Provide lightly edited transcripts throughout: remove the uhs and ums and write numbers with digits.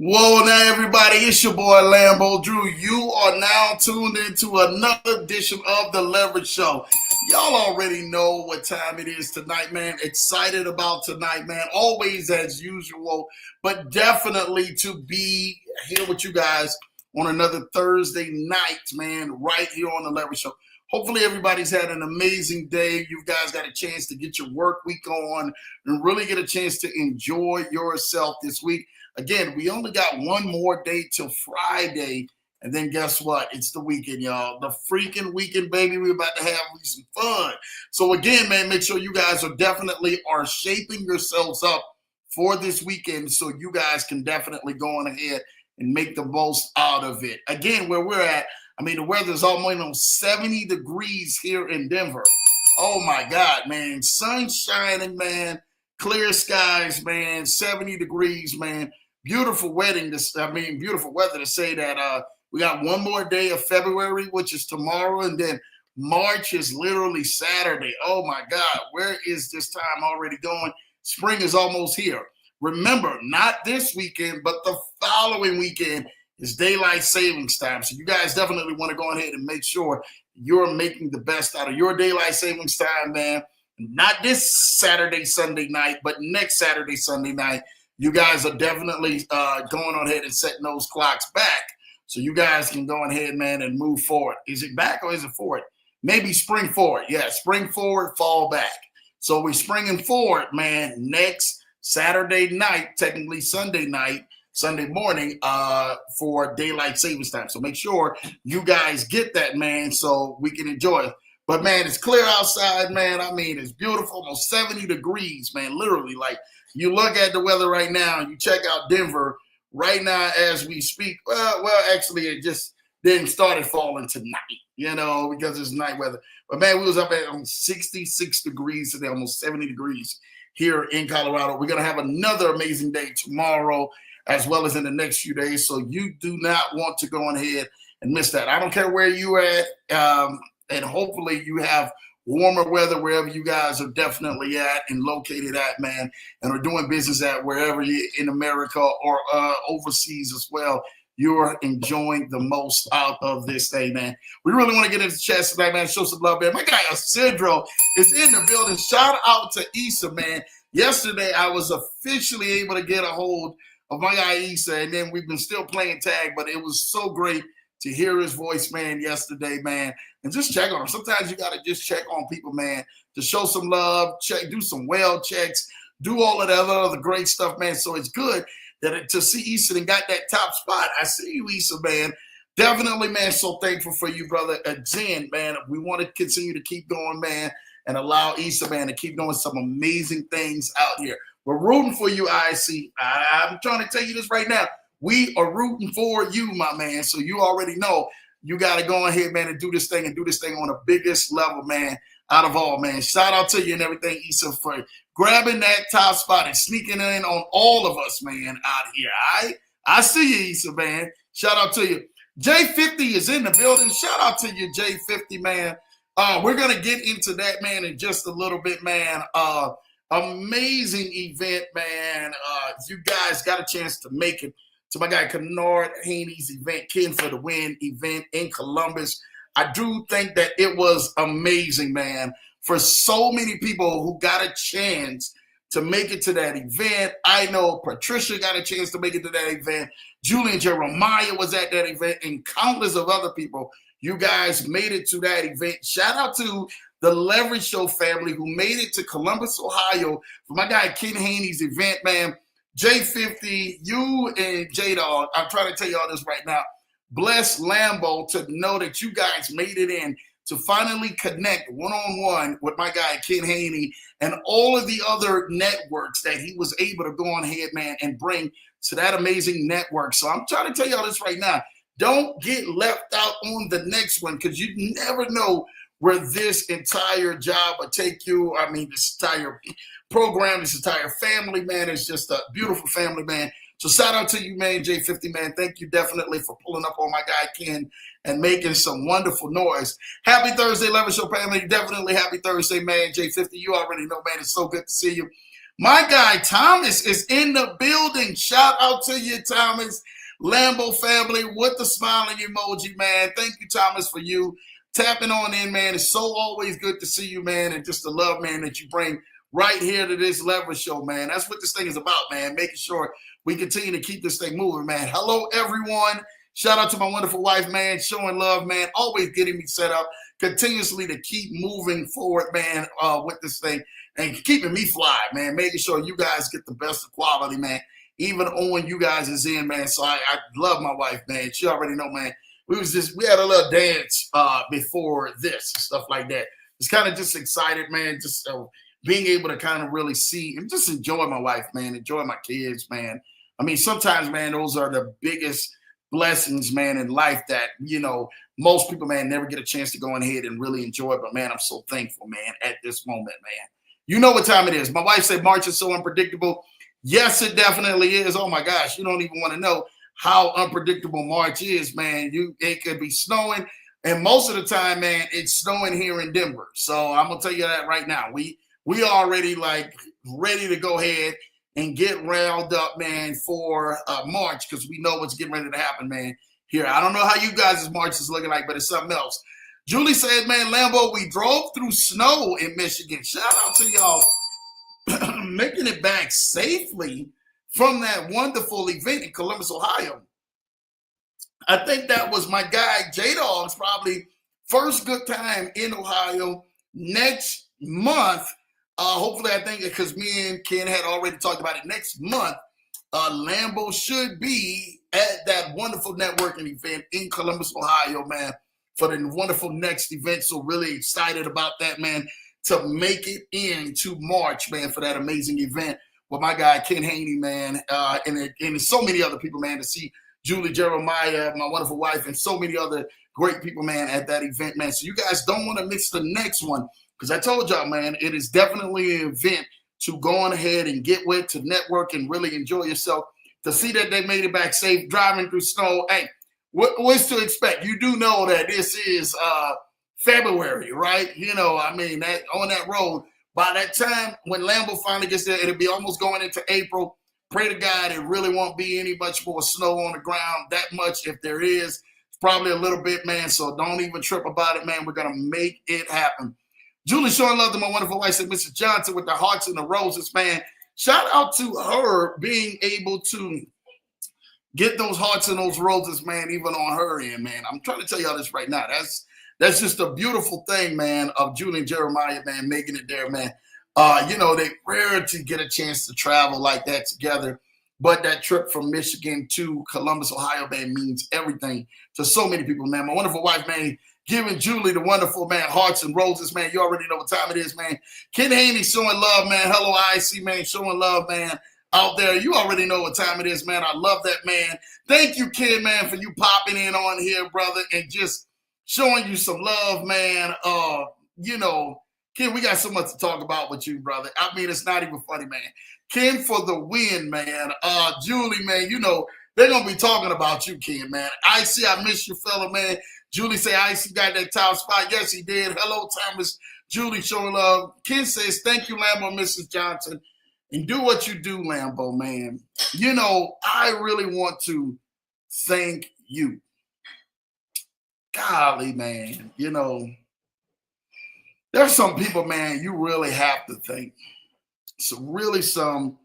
Whoa, now everybody, it's your boy Lambo Drew. You are now tuned into another edition of the Leverage Show. Y'all already know what time it is tonight, man. Excited about tonight, man. Always as usual, but definitely to be here with you guys on another Thursday night, man, right here on the Leverage Show. Hopefully everybody's had an amazing day. You guys got a chance to get your work week on and really get a chance to enjoy yourself this week. Again, we only got one more day till Friday, and then guess what? It's the weekend, y'all. The freaking weekend, baby. We're about to have some fun. So again, man, make sure you guys are shaping yourselves up for this weekend so you guys can definitely go on ahead and make the most out of it. Again, where we're at, the weather's almost 70 degrees here in Denver. Oh my God, man. Sun shining, man. Clear skies, man. 70 degrees, man. Beautiful beautiful weather to say that we got one more day of February, which is tomorrow, and then March is literally Saturday. Oh my God, where is this time already going? Spring is almost here. Remember, not this weekend, but the following weekend is daylight savings time. So you guys definitely want to go ahead and make sure you're making the best out of your daylight savings time, man. Not this Saturday, Sunday night, but next Saturday, Sunday night. You guys are definitely going on ahead and setting those clocks back so you guys can go ahead, man, and move forward. Is it back or is it forward? Maybe spring forward. Yeah, spring forward, fall back. So we're springing forward, man, next Saturday night, technically Sunday night, Sunday morning for daylight savings time. So make sure you guys get that, man, so we can enjoy it. But, man, it's clear outside, man. It's beautiful, almost 70 degrees, man, literally. Like, you look at the weather right now, and you check out Denver right now as we speak. Well, actually, it just didn't started falling tonight, because it's night weather. But, man, we was up at 66 degrees today, almost 70 degrees here in Colorado. We're going to have another amazing day tomorrow as well as in the next few days. So you do not want to go ahead and miss that. I don't care where you're at. And hopefully you have warmer weather wherever you guys are definitely at and located at, man, and are doing business at wherever you're in America or overseas as well. You're enjoying the most out of this day, man. We really want to get into chat tonight, man. Show some love, man. My guy Isidro is in the building. Shout out to Issa, man. Yesterday, I was officially able to get a hold of my guy Issa, and then we've been still playing tag, but it was so great to hear his voice, man, yesterday, man, and just check on him. Sometimes you got to just check on people, man, to show some love, do some well checks, do all of that other great stuff, man. So it's good that to see Issa and got that top spot. I see you, Issa, man. Definitely, man, so thankful for you, brother. Again, man, we want to continue to keep going, man, and allow Issa, man, to keep doing some amazing things out here. We're rooting for you, IC. I'm trying to tell you this right now. We are rooting for you, my man. So you already know you got to go ahead, man, and do this thing on the biggest level, man, out of all, man. Shout out to you and everything, Issa, for grabbing that top spot and sneaking in on all of us, man, out here. I see you, Issa, man. Shout out to you. J50 is in the building. Shout out to you, J50, man. We're going to get into that, man, in just a little bit, man. Amazing event, man. You guys got a chance to make it to my guy Kennard Haney's event, Ken for the Win event in Columbus. I do think that it was amazing, man, for so many people who got a chance to make it to that event. I know Patricia got a chance to make it to that event. Julian Jeremiah was at that event, and countless of other people. You guys made it to that event. Shout out to the Leverage Show family who made it to Columbus, Ohio for my guy Ken Haney's event, man. J50, you and J-Dog, I'm trying to tell you all this right now. Bless Lambo to know that you guys made it in to finally connect one-on-one with my guy Ken Haney and all of the other networks that he was able to go on ahead, man, and bring to that amazing network. So I'm trying to tell you all this right now. Don't get left out on the next one because you never know where this entire job will take you. This entire program, this entire family, man, is just a beautiful family, man. So shout out to you, man, J50, man. Thank you definitely for pulling up on my guy Ken and making some wonderful noise. Happy Thursday, Leverage Show family. Definitely happy Thursday, man. J50, you already know, man. It's so good to see you. My guy Thomas is in the building. Shout out to you, Thomas. Lambo family with the smiling emoji, man. Thank you, Thomas, for you tapping on in, man. It's so always good to see you, man, and just the love, man, that you bring right here to this Leverage Show, man. That's what this thing is about, man, making sure we continue to keep this thing moving, man. Hello, everyone. Shout out to my wonderful wife, man, showing love, man, always getting me set up continuously to keep moving forward, man, with this thing and keeping me fly, man, making sure you guys get the best of quality, man, even on you guys is in, man. So I love my wife, man. She already know, man. We had a little dance before this and stuff like that. It's kind of just excited, man, just being able to kind of really see and just enjoy my wife, man, enjoy my kids, man. I mean, sometimes, man, those are the biggest blessings, man, in life that, most people, man, never get a chance to go ahead and really enjoy. But, man, I'm so thankful, man, at this moment, man. You know what time it is. My wife said March is so unpredictable. Yes, it definitely is. Oh, my gosh. You don't even want to know how unpredictable March is, man. It could be snowing. And most of the time, man, it's snowing here in Denver. So I'm going to tell you that right now. We already, ready to go ahead and get riled up, man, for March because we know what's getting ready to happen, man, here. I don't know how you guys' March is looking like, but it's something else. Julie said, man, Lambo, we drove through snow in Michigan. Shout out to y'all making it back safely from that wonderful event in Columbus, Ohio. I think that was my guy, J-Dog's probably first good time in Ohio. Next month, hopefully, I think because me and Ken had already talked about it, next month, Lambo should be at that wonderful networking event in Columbus, Ohio, man, for the wonderful next event. So really excited about that, man, to make it into March, man, for that amazing event with my guy, Ken Haney, man, and so many other people, man, to see Julie Jeremiah, my wonderful wife, and so many other great people, man, at that event, man. So you guys don't want to miss the next one because I told y'all, man, it is definitely an event to go on ahead and get with, to network and really enjoy yourself. To see that they made it back safe, driving through snow. Hey, what's to expect? You do know that this is February, right? I mean, that on that road, by that time when Lambo finally gets there, it'll be almost going into April. Pray to God it really won't be any much more snow on the ground, that much. If there is, it's probably a little bit, man. So don't even trip about it, man. We're going to make it happen. Julie showing love to my wonderful wife, said Mrs. Johnson with the hearts and the roses, man. Shout out to her being able to get those hearts and those roses, man, even on her end, man. I'm trying to tell y'all this right now. That's just a beautiful thing, man, of Julie and Jeremiah, man, making it there, man. They rare to get a chance to travel like that together. But that trip from Michigan to Columbus, Ohio, man, means everything to so many people, man. My wonderful wife, man, giving Julie the wonderful, man, hearts and roses, man. You already know what time it is, man. Ken Haney showing love, man. Hello, IC, man, showing love, man, out there. You already know what time it is, man. I love that, man. Thank you, Ken, man, for you popping in on here, brother, and just showing you some love, man. Ken, we got so much to talk about with you, brother. I mean, it's not even funny, man. Ken for the win, man. Julie, man, they're going to be talking about you, Ken, man. I miss you, fella, man. Julie say IC got that top spot. Yes, he did. Hello, Thomas. Julie showing love. Ken says, thank you, Lambo, Mrs. Johnson. And do what you do, Lambo, man. I really want to thank you. Golly, man. There's some people, man, you really have to thank. So really some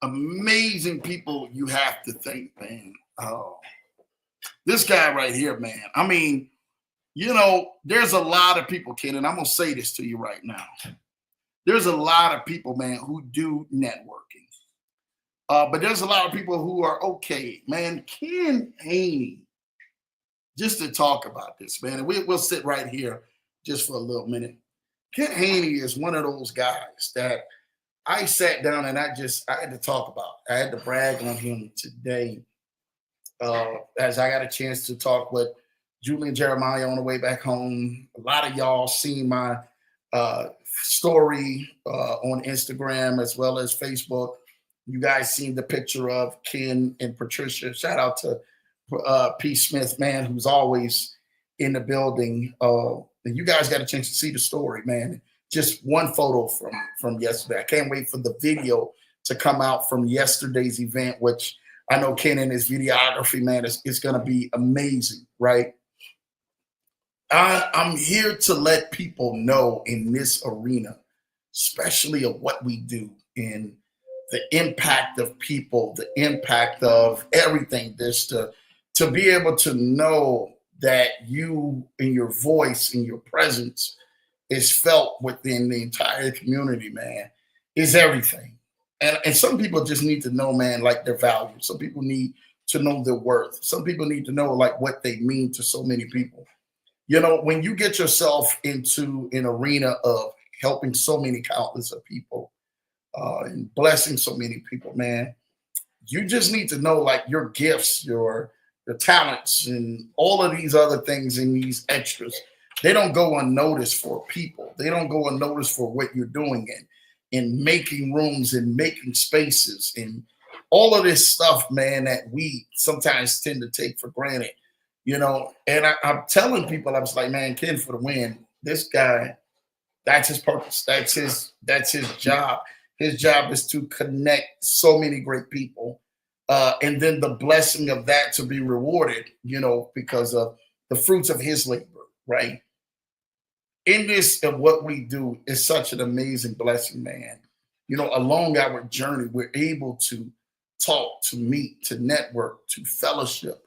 amazing people you have to thank, man. Oh, this guy right here, man. I mean, there's a lot of people, Ken, and I'm going to say this to you right now. There's a lot of people, man, who do networking. But there's a lot of people who are okay, man. Ken Haney, just to talk about this, man, and we'll sit right here just for a little minute. Ken Haney is one of those guys that I sat down and I had to talk about. I had to brag on him today as I got a chance to talk with Julie and Jeremiah on the way back home. A lot of y'all seen my story on Instagram as well as Facebook. You guys seen the picture of Ken and Patricia. Shout out to P. Smith, man, who's always in the building. And you guys got a chance to see the story, man. Just one photo from yesterday. I can't wait for the video to come out from yesterday's event, which I know Ken and his videography, man, is going to be amazing, right? I'm here to let people know in this arena, especially of what we do in the impact of people, the impact of everything. This to be able to know that you and your voice and your presence is felt within the entire community, man, is everything. And some people just need to know, man, like their value. Some people need to know their worth. Some people need to know like what they mean to so many people. You know, when you get yourself into an arena of helping so many countless of people and blessing so many people, man, you just need to know like your gifts, your talents, and all of these other things and these extras. They don't go unnoticed for people. They don't go unnoticed for what you're doing in making rooms and making spaces and all of this stuff, man, that we sometimes tend to take for granted, you know. And I'm telling people, I was like, man, Ken for the win. This guy, that's his purpose. That's his job. His job is to connect so many great people, and then the blessing of that to be rewarded, you know, because of the fruits of his labor, right? In this and what we do is such an amazing blessing, man. You know, along our journey, we're able to talk, to meet, to network, to fellowship,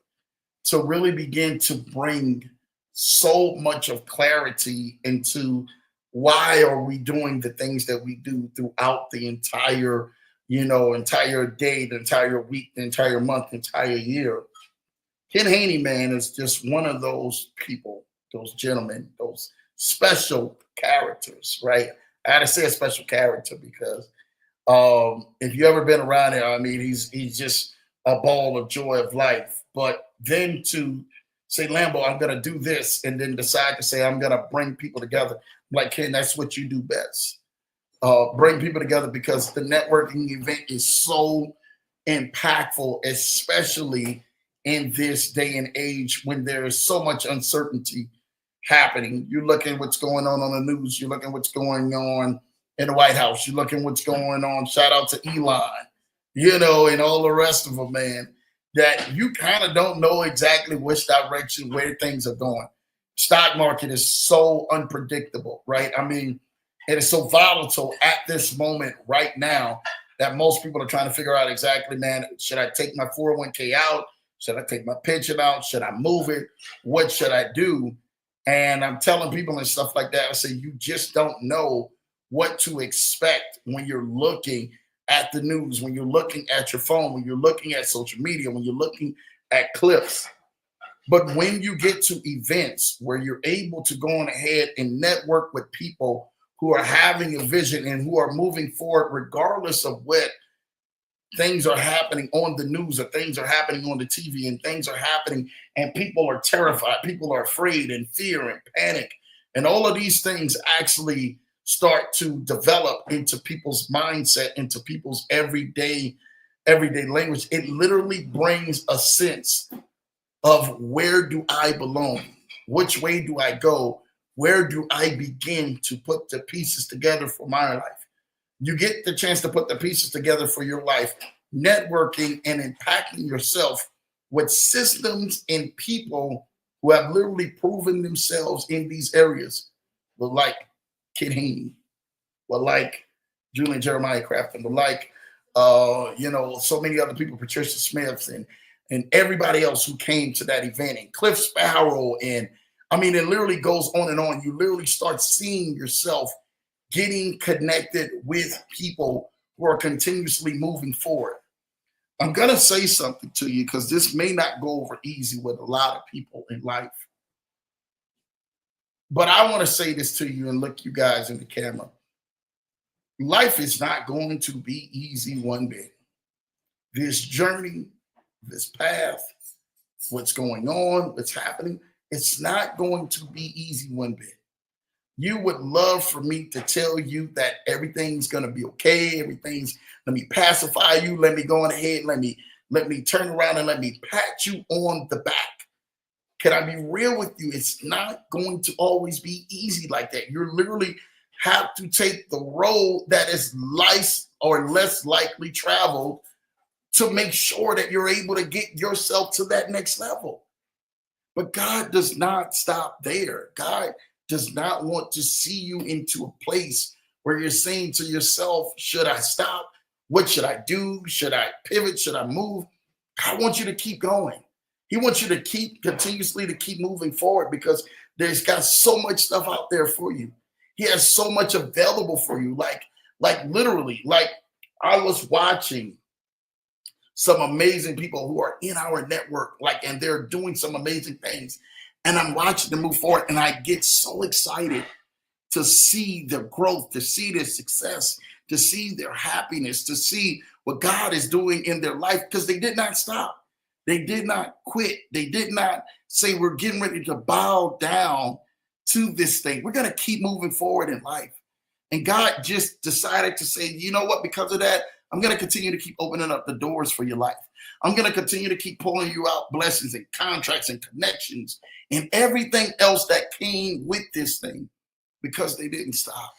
to really begin to bring so much of clarity into why are we doing the things that we do throughout the entire, you know, entire day, the entire week, the entire month, the entire year. Ken Haney, man, is just one of those people, those gentlemen, those special characters, right? I had to say a special character because if you ever been around him, I mean, he's just a ball of joy of life. But then to say, Lambo, I'm gonna do this, and then decide to say I'm gonna bring people together. I'm like, Ken, that's what you do best. Bring people together because the networking event is so impactful, especially in this day and age when there is so much uncertainty happening. You're looking what's going on the news. You're looking what's going on in the White House. You're looking what's going on. Shout out to Elon, you know, and all the rest of them, man. That you kind of don't know exactly which direction where things are going. Stock market is so unpredictable, right? I mean, it is so volatile at this moment right now that most people are trying to figure out exactly, man, should I take my 401k out? Should I take my pension out? Should I move it? What should I do? And I'm telling people and stuff like that, I say, you just don't know what to expect when you're looking at the news, when you're looking at your phone, when you're looking at social media, when you're looking at clips. But when you get to events where you're able to go on ahead and network with people who are having a vision and who are moving forward, regardless of what things are happening on the news or things are happening on the TV and things are happening and people are terrified, people are afraid and fear and panic. And all of these things actually start to develop into people's mindset, into people's everyday language. It literally brings a sense of where do I belong? Which way do I go? Where do I begin to put the pieces together for my life? You get the chance to put the pieces together for your life, networking and impacting yourself with systems and people who have literally proven themselves in these areas. But like Ken Haney, but like Julian Jeremiah Crafton, but like you know, so many other people, Patricia Smith and everybody else who came to that event, and Cliff Sparrow, and I mean, it literally goes on and on. You literally start seeing yourself getting connected with people who are continuously moving forward. I'm going to say something to you because this may not go over easy with a lot of people in life. But I want to say this to you and look you guys in the camera. Life is not going to be easy one bit. This journey, this path, what's going on, what's happening, it's not going to be easy one bit. You would love for me to tell you that everything's going to be okay. Let me pacify you. Let me go on ahead. Let me turn around and let me pat you on the back. Can I be real with you? It's not going to always be easy like that. You're literally have to take the road that is less likely traveled to make sure that you're able to get yourself to that next level. But God does not stop there. God does not want to see you into a place where you're saying to yourself, should I stop? What should I do? Should I pivot? Should I move? God wants you to keep going. He wants you to continuously keep moving forward, because there's got so much stuff out there for you. He has so much available for you. Like literally, like I was watching some amazing people who are in our network, and they're doing some amazing things. And I'm watching them move forward, and I get so excited to see their growth, to see their success, to see their happiness, to see what God is doing in their life, because they did not stop. They did not quit. They did not say, we're getting ready to bow down to this thing. We're going to keep moving forward in life. And God just decided to say, you know what, because of that, I'm going to continue to keep opening up the doors for your life. I'm going to continue to keep pulling you out blessings and contracts and connections and everything else that came with this thing, because they didn't stop.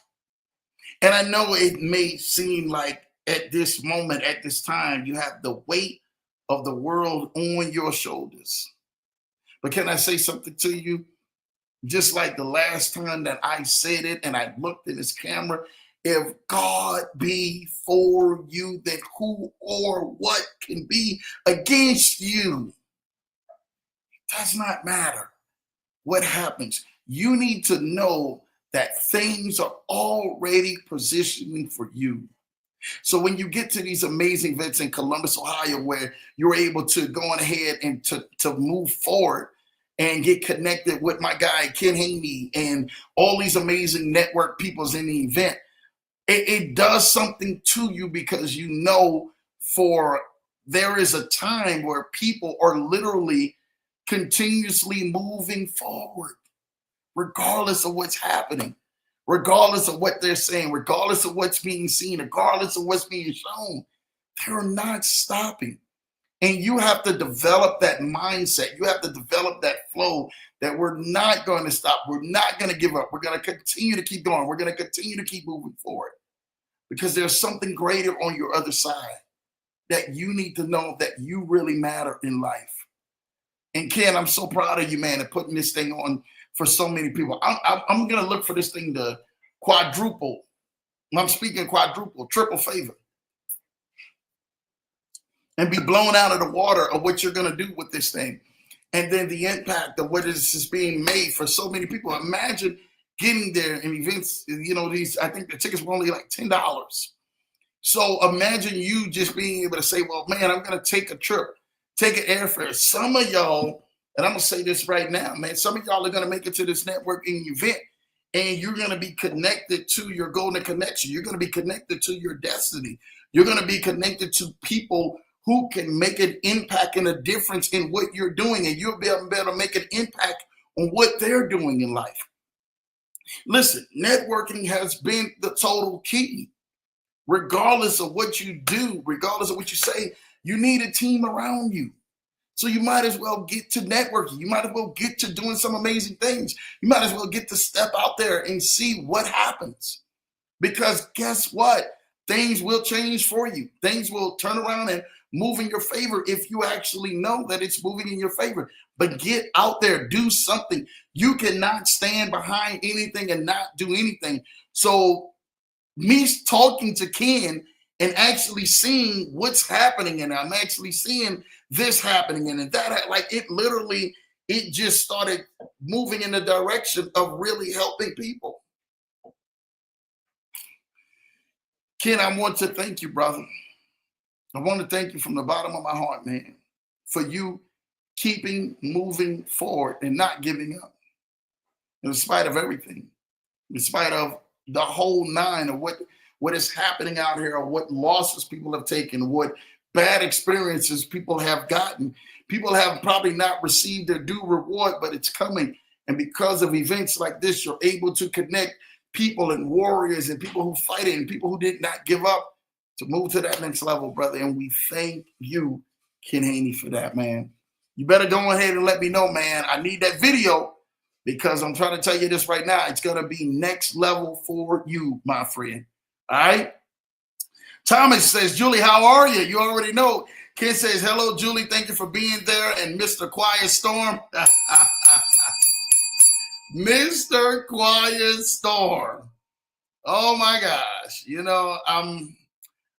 And I know it may seem like at this moment, at this time, you have the weight of the world on your shoulders. But can I say something to you? Just like the last time that I said it and I looked in this camera, if God be for you, then who or what can be against you? It does not matter what happens. You need to know that things are already positioning for you. So when you get to these amazing events in Columbus, Ohio, where you're able to go on ahead and to move forward and get connected with my guy, Ken Haney, and all these amazing network peoples in the event, it does something to you, because you know there is a time where people are literally continuously moving forward, regardless of what's happening, regardless of what they're saying, regardless of what's being seen, regardless of what's being shown. They're not stopping. And you have to develop that mindset. You have to develop that flow that we're not going to stop. We're not going to give up. We're going to continue to keep going. We're going to continue to keep moving forward, because there's something greater on your other side that you need to know, that you really matter in life. And Ken, I'm so proud of you, man, and putting this thing on for so many people. I'm going to look for this thing to quadruple. I'm speaking quadruple, triple favor, and be blown out of the water of what you're going to do with this thing. And then the impact of what is being made for so many people. Imagine getting there in events, I think the tickets were only like $10. So imagine you just being able to say, well, man, I'm going to take a trip, take an airfare. Some of y'all, and I'm going to say this right now, man, some of y'all are going to make it to this networking event, and you're going to be connected to your golden connection. You're going to be connected to your destiny. You're going to be connected to people who can make an impact and a difference in what you're doing, and you'll be able to make an impact on what they're doing in life. Listen, networking has been the total key. Regardless of what you do, regardless of what you say, you need a team around you. So you might as well get to networking. You might as well get to doing some amazing things. You might as well get to step out there and see what happens. Because guess what? Things will change for you. Things will turn around and move in your favor if you actually know that it's moving in your favor. But get out there, do something. You cannot stand behind anything and not do anything. So me talking to Ken and actually seeing what's happening, and I'm actually seeing this happening and that, it just started moving in the direction of really helping people. Ken, I want to thank you, brother. I want to thank you from the bottom of my heart, man, for you keeping moving forward and not giving up, in spite of everything, in spite of the whole nine of what is happening out here, or what losses people have taken, what bad experiences people have gotten. People have probably not received their due reward, but it's coming. And because of events like this, you're able to connect people and warriors and people who fight it and people who did not give up to move to that next level, brother. And we thank you, Ken Haney, for that, man. You better go ahead and let me know, man. I need that video, because I'm trying to tell you this right now. It's going to be next level for you, my friend. All right. Thomas says, Julie, how are you? You already know. Ken says, hello, Julie. Thank you for being there. And Mr. Quiet Storm. Mr. Quiet Storm. Oh my gosh. You know, I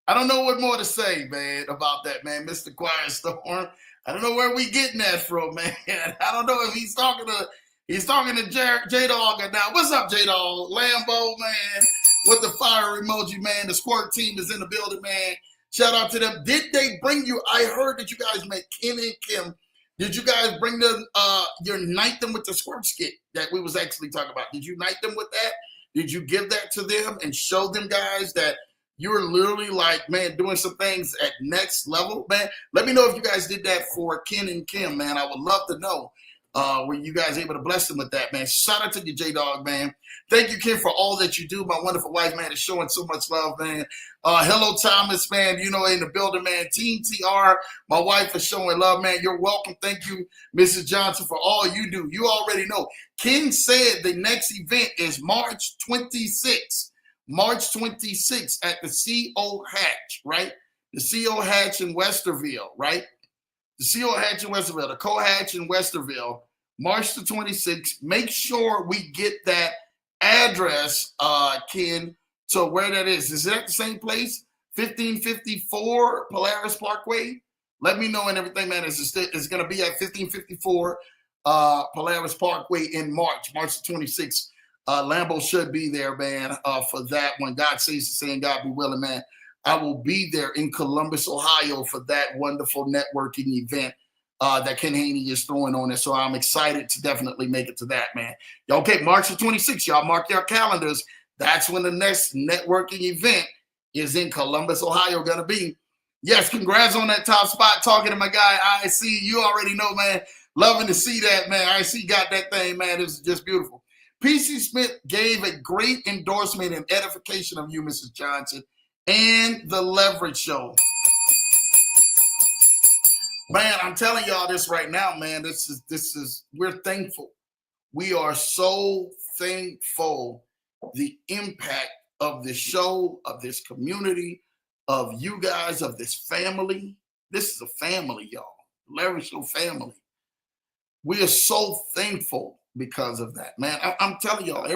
don't know what more to say, man, about that, man. Mr. Quiet Storm. I don't know where we getting that from, man. I don't know if he's talking to J-Dog now. What's up, J-Dog? Lambo, man, with the fire emoji, man. The squirt team is in the building, man. Shout out to them. Did they bring you? I heard that you guys met Ken and Kim. Did you guys bring them, unite them with the squirt skit that we was actually talking about? Did you unite them with that? Did you give that to them and show them guys that you're literally like, man, doing some things at next level, man? Let me know if you guys did that for Ken and Kim, man. I would love to know. Were you guys able to bless them with that, man? Shout out to you, J-Dog, man. Thank you, Ken, for all that you do. My wonderful wife, man, is showing so much love, man. Hello, Thomas, man. You know, in the building, man. Team TR, my wife is showing love, man. You're welcome. Thank you, Mrs. Johnson, for all you do. You already know. Ken said the next event is March 26th. March 26th at the CO Hatch, right? The CO Hatch in Westerville, right? The CO Hatch in Westerville, the Co-Hatch in Westerville, March the 26th. Make sure we get that address, Ken, to where that is. Is it at the same place? 1554 Polaris Parkway? Let me know and everything, man. It's going to be at 1554 Polaris Parkway in March the 26th. Lambo should be there, man, for that. When God says to say and God be willing, man, I will be there in Columbus, Ohio for that wonderful networking event that Ken Haney is throwing on it. So I'm excited to definitely make it to that, man. Okay, March the 26th, y'all mark your calendars. That's when the next networking event is in Columbus, Ohio, gonna be. Yes, congrats on that top spot. Talking to my guy, IC. You already know, man. Loving to see that, man. IC got that thing, man. It's just beautiful. PC Smith gave a great endorsement and edification of you, Mrs. Johnson, and the Leverage Show. Man, I'm telling y'all this right now, man. This is we're thankful. We are so thankful the impact of this show, of this community, of you guys, of this family. This is a family, y'all. Leverage Show family. We are so thankful because of that, man. I'm telling y'all,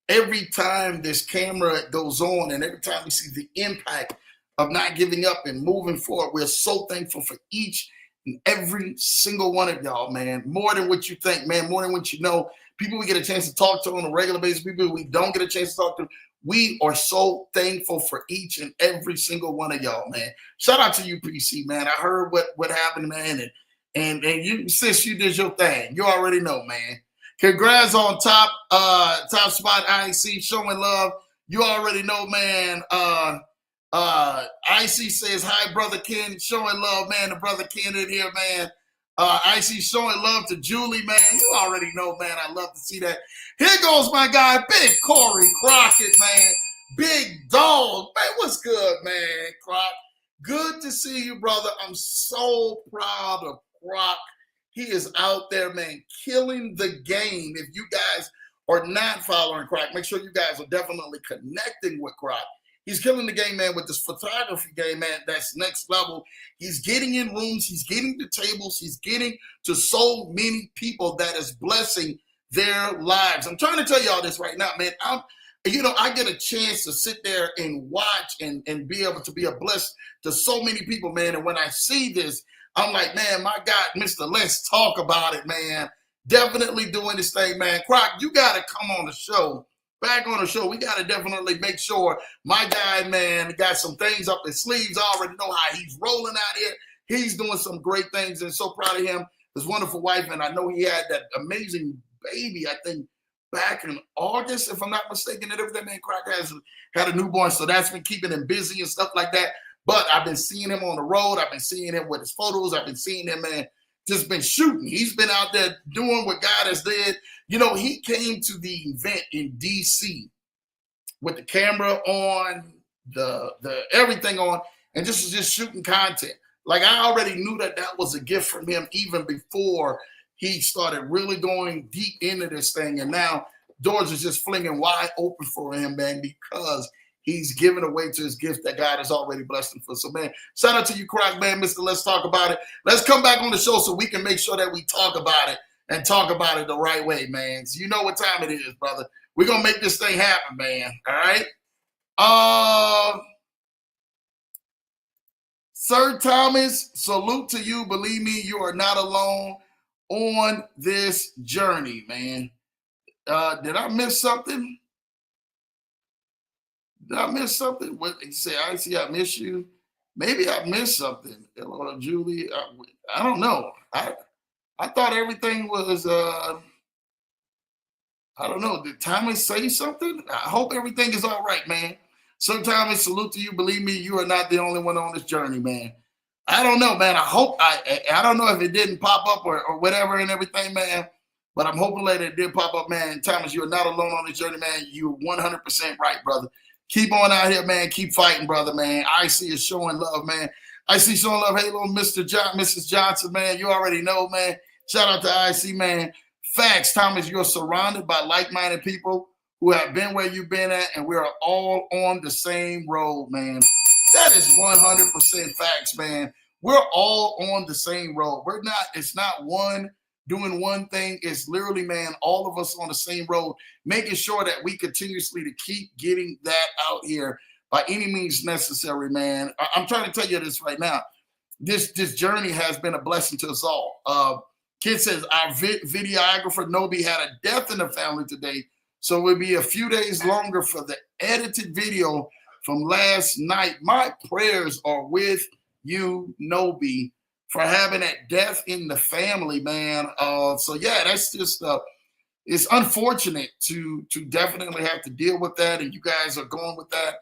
every time this camera goes on and every time we see the impact of not giving up and moving forward, we're so thankful for each and every single one of y'all, man. More than what you think, man. More than what you know. People we get a chance to talk to on a regular basis, people we don't get a chance to talk to. We are so thankful for each and every single one of y'all, man. Shout out to you, PC, man. I heard what happened, man, and you, sis, you did your thing. You already know, man. Congrats on top spot, IC, showing love. You already know, man. IC says, hi, Brother Ken, showing love, man. The Brother Ken in here, man. IC showing love to Julie, man. You already know, man. I love to see that. Here goes my guy, Big Corey Crockett, man. Big dog. Man, what's good, man, Croc? Good to see you, brother. I'm so proud of Croc. He is out there, man, killing the game. If you guys are not following Croc, make sure you guys are definitely connecting with Croc. He's killing the game, man, with this photography game, man. That's next level. He's getting in rooms. He's getting to tables. He's getting to so many people that is blessing their lives. I'm trying to tell y'all this right now, man. I get a chance to sit there and watch and be able to be a blessing to so many people, man. And when I see this, I'm like, man, my God, Mr. Let's Talk About It, man. Definitely doing this thing, man. Croc, you got to come on the show. Back on the show, we got to definitely make sure my guy, man, got some things up his sleeves. I already know how he's rolling out here. He's doing some great things and so proud of him, his wonderful wife. And I know he had that amazing baby, I think, back in August, if I'm not mistaken. And everything, man, Croc has had a newborn. So that's been keeping him busy and stuff like that. But I've been seeing him on the road. I've been seeing him with his photos. I've been seeing him, man, just been shooting. He's been out there doing what God has did. You know, he came to the event in D.C. with the camera on, the everything on, and just shooting content. Like, I already knew that was a gift from him even before he started really going deep into this thing. And now doors is just flinging wide open for him, man, because he's giving away to his gift that God has already blessed him for. So, man, shout out to you, Croc, man, Mr. Let's Talk About It. Let's come back on the show so we can make sure that we talk about it and talk about it the right way, man. So you know what time it is, brother. We're going to make this thing happen, man. All right? Sir Thomas, salute to you. Believe me, you are not alone on this journey, man. Did I miss something? Did I miss something? What you say? I see. I miss you. Maybe I missed something. Hello, Julie. I don't know. I thought everything was. I don't know. Did Thomas say something? I hope everything is all right, man. Sir Thomas, salute to you. Believe me, you are not the only one on this journey, man. I don't know, man. I hope I don't know if it didn't pop up or whatever and everything, man. But I'm hoping later it did pop up, man. Thomas, you're not alone on this journey, man. You're 100% right, brother. Keep on out here, man. Keep fighting, brother, man. I see is showing love, man. I see showing love. Hey, little Mrs. Johnson, man. You already know, man. Shout out to IC, man. Facts, Thomas, you're surrounded by like-minded people who have been where you've been at, and we're all on the same road, man. That is 100% facts, man. We're all on the same road. It's not one doing one thing. It's literally, man, all of us on the same road, making sure that we continuously to keep getting that out here by any means necessary, man. I'm trying to tell you this right now. This journey has been a blessing to us all. Kid says, our videographer, Nobi, had a death in the family today. So it will be a few days longer for the edited video from last night. My prayers are with you, Nobi, for having that death in the family, man. So yeah, that's just it's unfortunate to definitely have to deal with that, and you guys are going with that.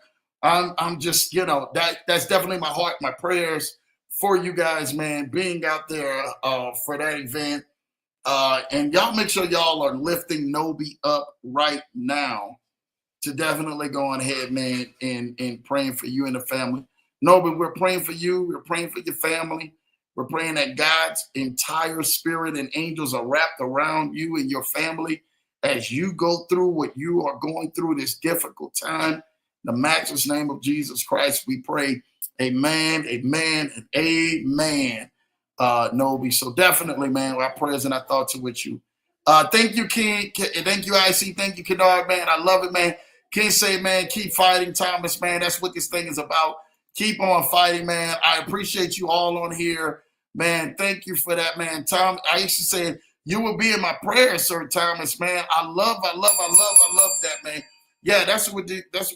I'm just, that's definitely my heart, my prayers for you guys, man, being out there for that event. And y'all make sure y'all are lifting Nobi up right now to definitely go on ahead, man, and praying for you and the family. Nobi, we're praying for you. We're praying for your family. We're praying that God's entire spirit and angels are wrapped around you and your family as you go through what you are going through this difficult time. In the matchless name of Jesus Christ, we pray. Amen, amen, and amen. Nobi. So definitely, man, our prayers and our thoughts are with you. Thank you, King. Thank you, IC. Thank you, Kennard, man. I love it, man. King say, man, keep fighting, Thomas, man. That's what this thing is about. Keep on fighting, man. I appreciate you all on here, man. Thank you for that, man. Tom, I used to say you will be in my prayers, Sir Thomas, man. I love that, man. Yeah, that's what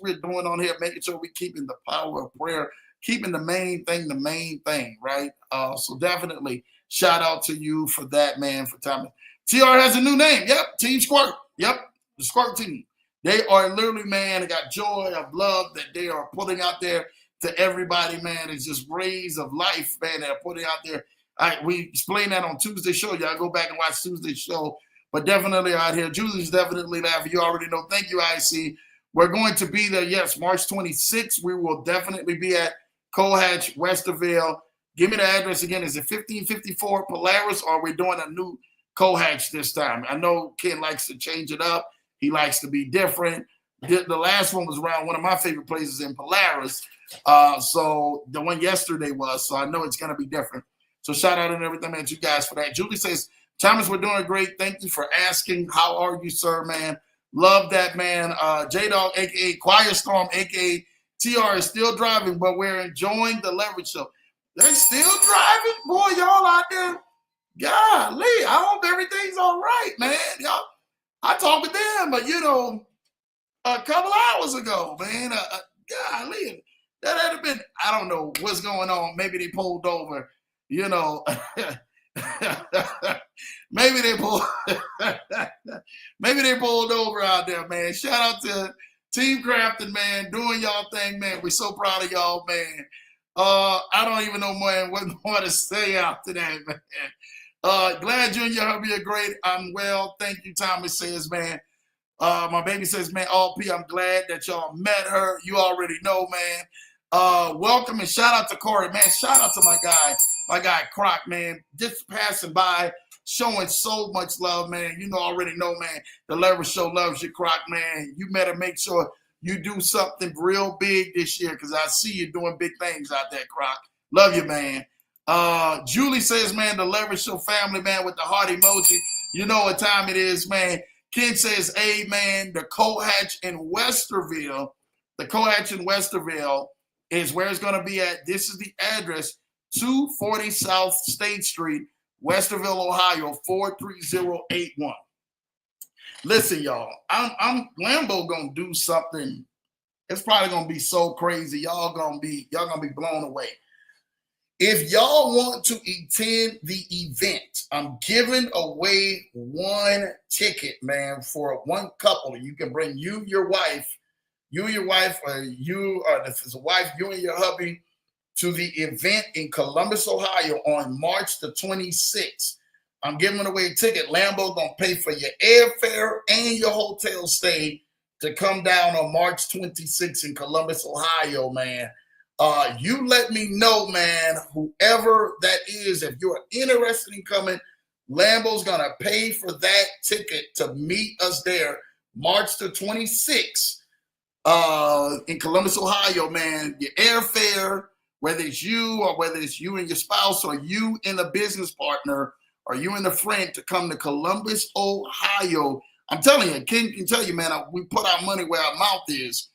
we're doing on here, making sure we're keeping the power of prayer, keeping the main thing, right? So definitely shout out to you for that, man, for Thomas. TR has a new name. Yep, Team Squirt. Yep, the Squirt team. They are literally, man, they got joy of love that they are putting out there to everybody, man. It's just rays of life, man, that are putting out there. We explained that on Tuesday's show. Y'all go back and watch Tuesday's show. But definitely out here, Julie's definitely laughing. You already know. Thank you, IC. We're going to be there, yes, March 26th. We will definitely be at Cohatch, Westerville. Give me the address again. Is it 1554 Polaris, or are we doing a new Cohatch this time? I know Ken likes to change it up. He likes to be different. The last one was around one of my favorite places in Polaris. So the one yesterday was. So I know it's going to be different. So shout out and everything, man, to you guys for that. Julie says, Thomas, we're doing great. Thank you for asking. How are you, sir, man? Love that, man. J-Dog, a.k.a. Choir Storm, a.k.a. TR is still driving, but we're enjoying the Leverage Show. They still driving? Boy, y'all out there. Golly, I hope everything's all right, man. Y'all, I talked to them, but, a couple hours ago, man. Golly, that had been, I don't know what's going on. Maybe they pulled over, maybe they pulled over out there, man. Shout out to Team Crafton, man, doing y'all thing, man. We're so proud of y'all, man. I don't even know, man, what more to say after that, man. Glad Junior, hope you're great. I'm well. Thank you, Thomas says, man. My baby says, man, all P, I'm glad that y'all met her. You already know, man. Welcome and shout out to Corey, man. Shout out to my guy Croc, man. Just passing by showing so much love, man. You know, already know, man, the Leverage Show loves you, Croc, man. You better make sure you do something real big this year because I see you doing big things out there, Croc. Love you, man. Julie says, man, the Leverage Show family, man, with the heart emoji. You know what time it is, man. Ken says, amen. The Cohatch in Westerville. The Cohatch in Westerville is where it's going to be at. This is the address, 240 South State Street, Westerville, Ohio, 43081. Listen, y'all, I'm Lambo gonna do something. It's probably gonna be so crazy. Y'all gonna be blown away. If y'all want to attend the event, I'm giving away one ticket, man, for one couple. You can bring your wife, or if it's a wife, you and your hubby, to the event in Columbus, Ohio on March the 26th. I'm giving away a ticket. Lambo gonna pay for your airfare and your hotel stay to come down on March 26th in Columbus, Ohio, man. You let me know, man, whoever that is, if you're interested in coming, Lambo's gonna pay for that ticket to meet us there March the 26th in Columbus, Ohio, man. Your airfare, whether it's you or whether it's you and your spouse or you and a business partner or you and a friend to come to Columbus, Ohio. I'm telling you, Ken can tell you, man, we put our money where our mouth is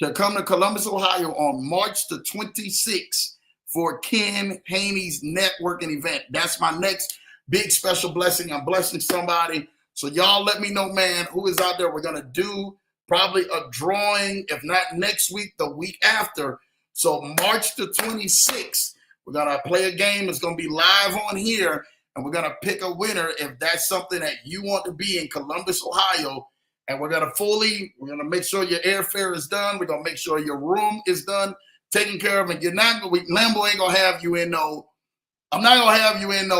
to come to Columbus, Ohio on March the 26th for Ken Haney's networking event. That's my next big special blessing. I'm blessing somebody. So y'all let me know, man, who is out there. We're going to do probably a drawing, if not next week, the week after. So March the 26th, we're going to play a game. It's going to be live on here, and we're going to pick a winner if that's something that you want to be in Columbus, Ohio. And we're going to make sure your airfare is done. We're going to make sure your room is done, taken care of. And Lambo ain't going to have you in I'm not going to have you in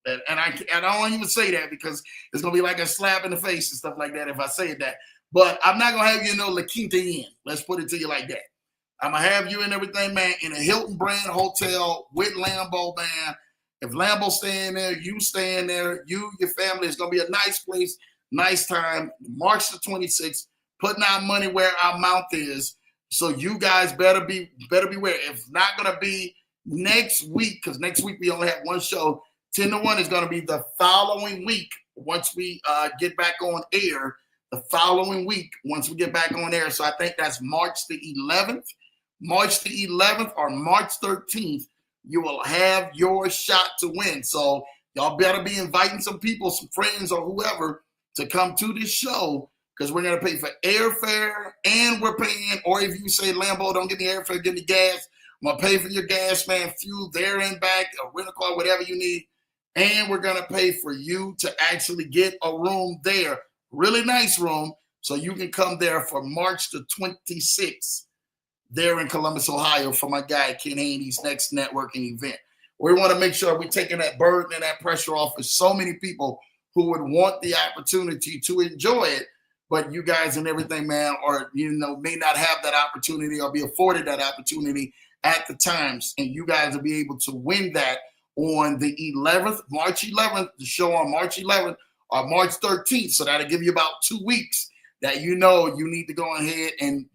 and I don't even say that because it's going to be like a slap in the face and stuff like that if I say that. But I'm not going to have you in La Quinta Inn. Let's put it to you like that. I'm going to have you and everything, man, in a Hilton brand hotel with Lambo, man. If Lambo's staying there, you staying there, your family, it's going to be a nice place. Nice time, March the 26th, putting our money where our mouth is. So you guys better beware. If not going to be next week, because next week we only have one show, 10 to 1 is going to be the following week once we get back on air. The following week once we get back on air. So I think that's March the 11th. March the 11th or March 13th, you will have your shot to win. So y'all better be inviting some people, some friends or whoever to come to this show because we're going to pay for airfare and we're paying, or if you say, Lambo, don't give me airfare, give me gas. I'm going to pay for your gas, man, fuel there and back, a rental car, whatever you need. And we're going to pay for you to actually get a room there, really nice room, so you can come there for March the 26th there in Columbus, Ohio for my guy Ken Haney's next networking event. We want to make sure we're taking that burden and that pressure off of so many people who would want the opportunity to enjoy it, but you guys and everything, man, or, may not have that opportunity or be afforded that opportunity at the times. And you guys will be able to win that on the 11th, March 11th, the show on March 11th or March 13th. So that'll give you about 2 weeks that you need to go ahead and,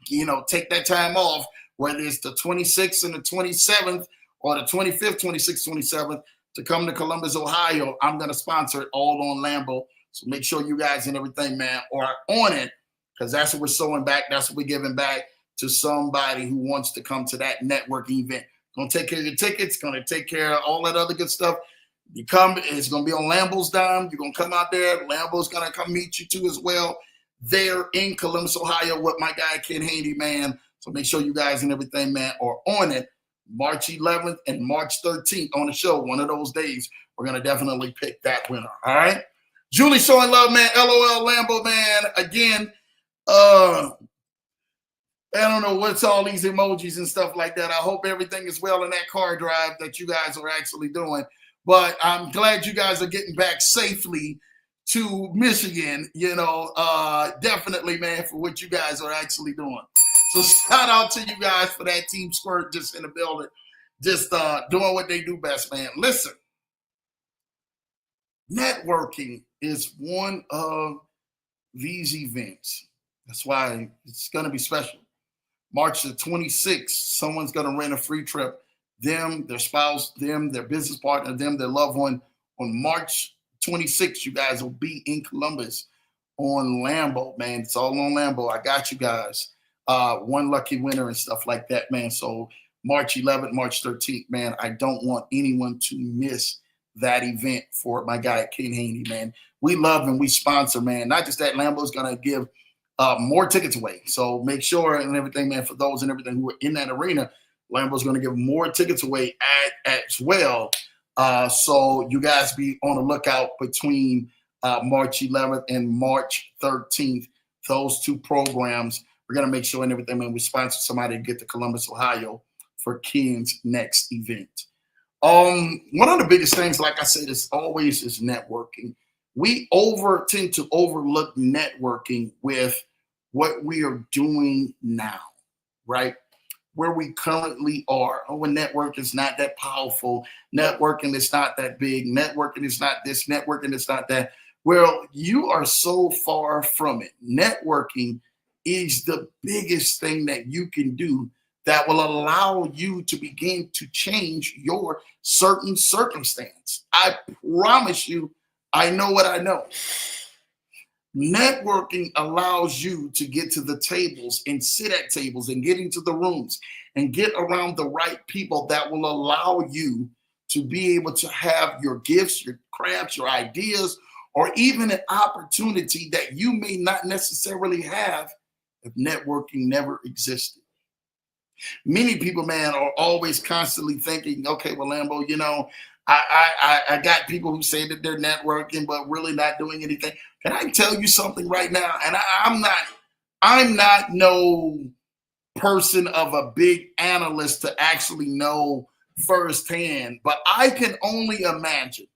take that time off, whether it's the 26th and the 27th or the 25th, 26th, 27th, to come to Columbus, Ohio. I'm going to sponsor it all on Lambo. So make sure you guys and everything, man, are on it because that's what we're sewing back. That's what we're giving back to somebody who wants to come to that networking event. Going to take care of your tickets, going to take care of all that other good stuff. It's going to be on Lambo's dime. You're going to come out there. Lambo's going to come meet you too as well there in Columbus, Ohio with my guy, Ken Haney, man. So make sure you guys and everything, man, are on it. March 11th and March 13th on the show. One of those days, we're going to definitely pick that winner. All right. Julie showing love, man. LOL Lambo, man. Again, I don't know what's all these emojis and stuff like that. I hope everything is well in that car drive that you guys are actually doing. But I'm glad you guys are getting back safely to Michigan, definitely, man, for what you guys are actually doing. So shout out to you guys for that Team Squirt just in the building, just doing what they do best, man. Listen, Networking is one of these events. That's why it's going to be special. March the 26th, someone's going to rent a free trip. Them, their spouse, them, their business partner, them, their loved one. On March 26th, you guys will be in Columbus on Lambo, man. It's all on Lambo. I got you guys. One lucky winner and stuff like that, man. So March 11th, March 13th, man. I don't want anyone to miss that event for my guy Ken Haney, man. We love and we sponsor, man. Not just that, Lambo's gonna give more tickets away. So make sure and everything, man, for those and everything who are in that arena, Lambo's gonna give more tickets away as well. So you guys be on the lookout between March 11th and March 13th. Those two programs, we're gonna make sure and everything, man, we sponsor somebody to get to Columbus, Ohio for Ken's next event. One of the biggest things, like I said, is always is networking. We tend to overlook networking with what we are doing now, right? Where we currently are. Oh, a network is not that powerful. Networking is not that big. Networking is not this. Networking is not that. Well, you are so far from it. Networking is the biggest thing that you can do that will allow you to begin to change your certain circumstance. I promise you, I know what I know. Networking allows you to get to the tables and sit at tables and get into the rooms and get around the right people that will allow you to be able to have your gifts, your crafts, your ideas, or even an opportunity that you may not necessarily have if networking never existed. Many people, man, are always constantly thinking, okay, well, Lambo, you know, I got people who say that they're networking, but really not doing anything. Can I tell you something right now? And I'm not no person of a big analyst to actually know firsthand, but I can only imagine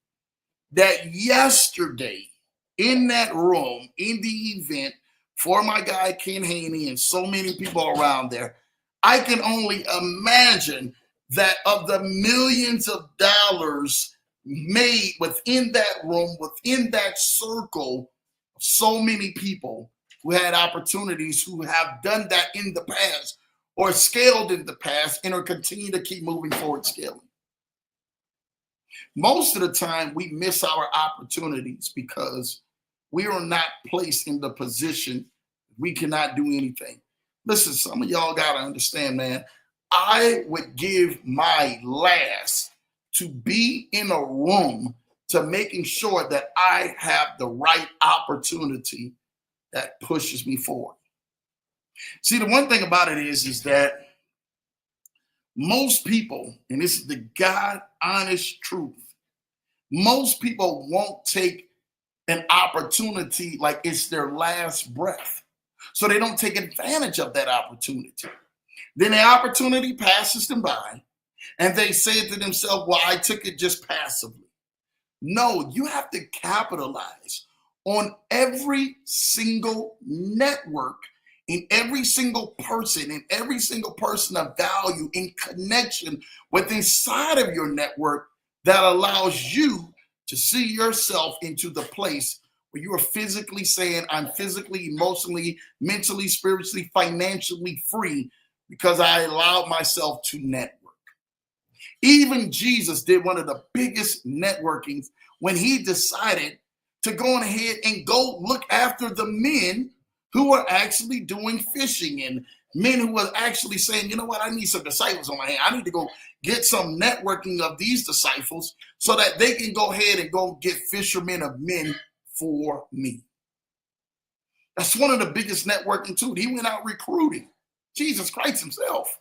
that yesterday in that room, in the event for my guy Ken Haney and so many people around there, I can only imagine that of the millions of dollars made within that room, within that circle, so many people who had opportunities who have done that in the past or scaled in the past and are continuing to keep moving forward scaling. Most of the time, we miss our opportunities because we are not placed in the position we cannot do anything. Listen, some of y'all got to understand, man, I would give my last to be in a room to making sure that I have the right opportunity that pushes me forward. See, the one thing about it is that most people, and this is the God honest truth, most people won't take an opportunity like it's their last breath. So they don't take advantage of that opportunity. Then the opportunity passes them by and they say to themselves, well, I took it just passively. No, you have to capitalize on every single network, in every single person of value in connection with inside of your network that allows you to see yourself into the place where you are physically saying, I'm physically, emotionally, mentally, spiritually, financially free because I allowed myself to network. Even Jesus did one of the biggest networkings when he decided to go on ahead and go look after the men who were actually doing fishing and men who were actually saying, you know what, I need some disciples on my hand. I need to go get some networking of these disciples so that they can go ahead and go get fishermen of men for me. That's one of the biggest networking too. He went out recruiting Jesus Christ himself.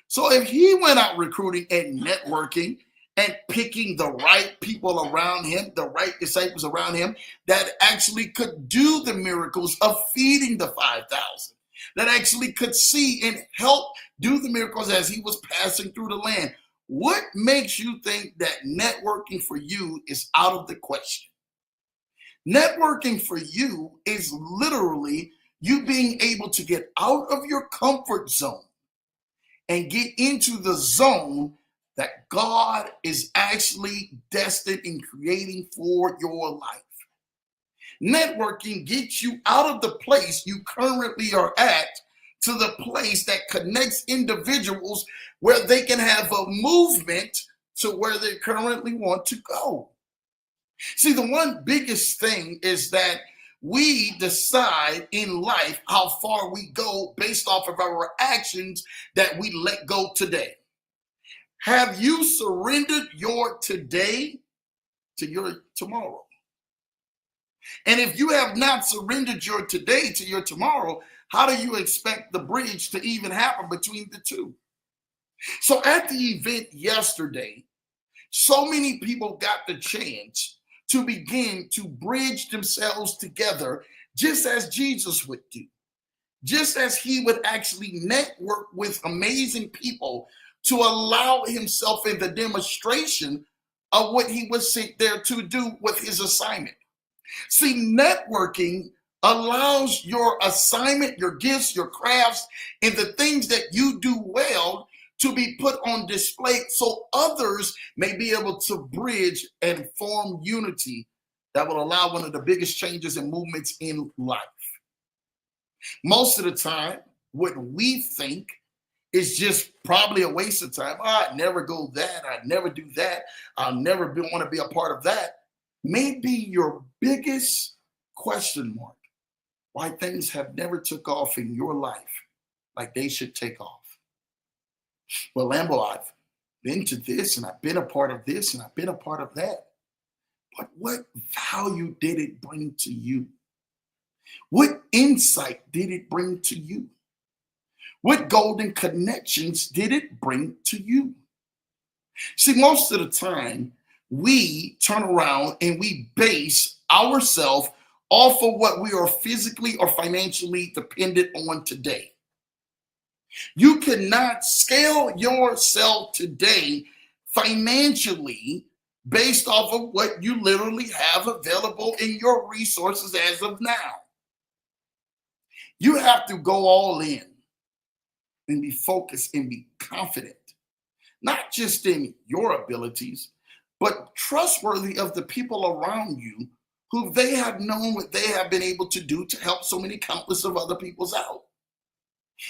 So if he went out recruiting and networking and picking the right people around him, the right disciples around him that actually could do the miracles of feeding the 5,000, that actually could see and help do the miracles as he was passing through the land, what makes you think that networking for you is out of the question? Networking for you is literally you being able to get out of your comfort zone and get into the zone that God is actually destined and creating for your life. Networking gets you out of the place you currently are at to the place that connects individuals where they can have a movement to where they currently want to go. See, the one biggest thing is that we decide in life how far we go based off of our actions that we let go today. Have you surrendered your today to your tomorrow? And if you have not surrendered your today to your tomorrow, how do you expect the bridge to even happen between the two? So at the event yesterday, so many people got the chance to begin to bridge themselves together just as Jesus would do, just as he would actually network with amazing people to allow himself in the demonstration of what he was sent there to do with his assignment. See, networking allows your assignment, your gifts, your crafts, and the things that you do well to be put on display so others may be able to bridge and form unity that will allow one of the biggest changes and movements in life. Most of the time, what we think is just probably a waste of time. Oh, I'd never go that. I'd never do that. I'll never want to be a part of that. May be your biggest question mark why things have never took off in your life like they should take off. Well, Lambo, I've been to this and I've been a part of this and I've been a part of that. But what value did it bring to you? What insight did it bring to you? What golden connections did it bring to you? See, most of the time, we turn around and we base ourselves off of what we are physically or financially dependent on today. You cannot scale yourself today financially based off of what you literally have available in your resources as of now. You have to go all in and be focused and be confident, not just in your abilities, but trustworthy of the people around you who they have known what they have been able to do to help so many countless of other people's out.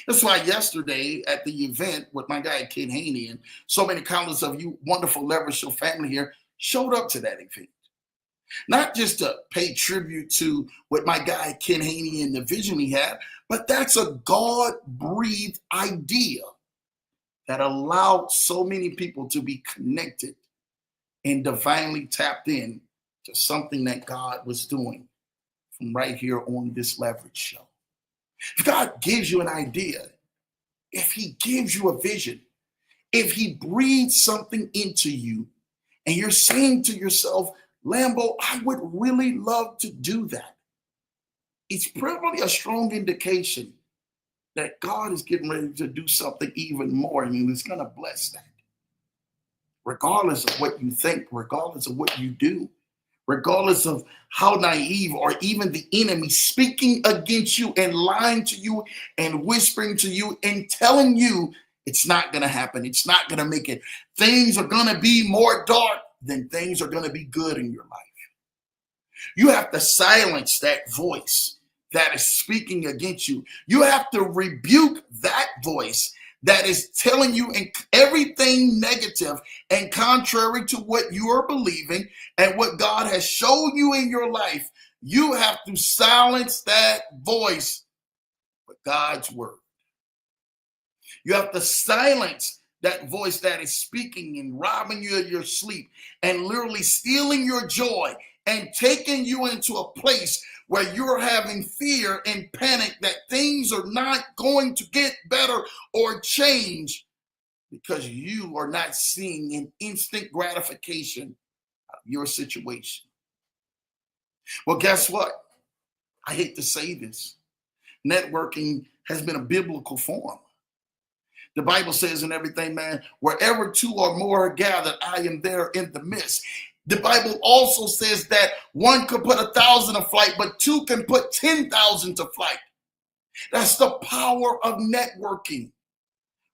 That's why yesterday at the event with my guy Ken Haney and so many countless of you wonderful Leverage Show family here showed up to that event. Not just to pay tribute to what my guy Ken Haney and the vision he had, but that's a God-breathed idea that allowed so many people to be connected and divinely tapped in to something that God was doing from right here on this Leverage Show. If God gives you an idea, if he gives you a vision, if he breathes something into you, and you're saying to yourself, Lambo, I would really love to do that, it's probably a strong indication that God is getting ready to do something even more. I mean, he's going to bless that. Regardless of what you think, regardless of what you do, regardless of how naive or even the enemy speaking against you and lying to you and whispering to you and telling you it's not going to happen, it's not going to make it, things are going to be more dark than things are going to be good in your life. You have to silence that voice that is speaking against you. You have to rebuke that voice that is telling you everything negative and contrary to what you are believing and what God has shown you in your life. You have to silence that voice with God's word. You have to silence that voice that is speaking and robbing you of your sleep and literally stealing your joy and taking you into a place where you're having fear and panic that things are not going to get better or change because you are not seeing an instant gratification of your situation. Well, guess what? I hate to say this. Networking has been a biblical form. The Bible says in everything, man, wherever two or more are gathered, I am there in the midst. The Bible also says that one could put 1,000 to flight, but two can put 10,000 to flight. That's the power of networking.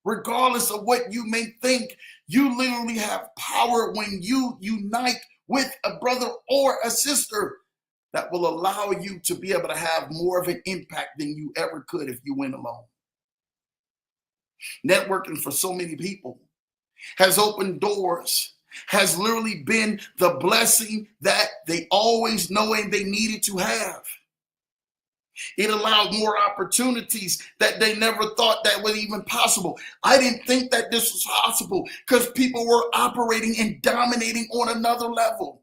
Regardless of what you may think, you literally have power when you unite with a brother or a sister that will allow you to be able to have more of an impact than you ever could if you went alone. Networking for so many people has opened doors, has literally been the blessing that they always knowing they needed to have. It allowed more opportunities that they never thought that was even possible. I didn't think that this was possible because people were operating and dominating on another level.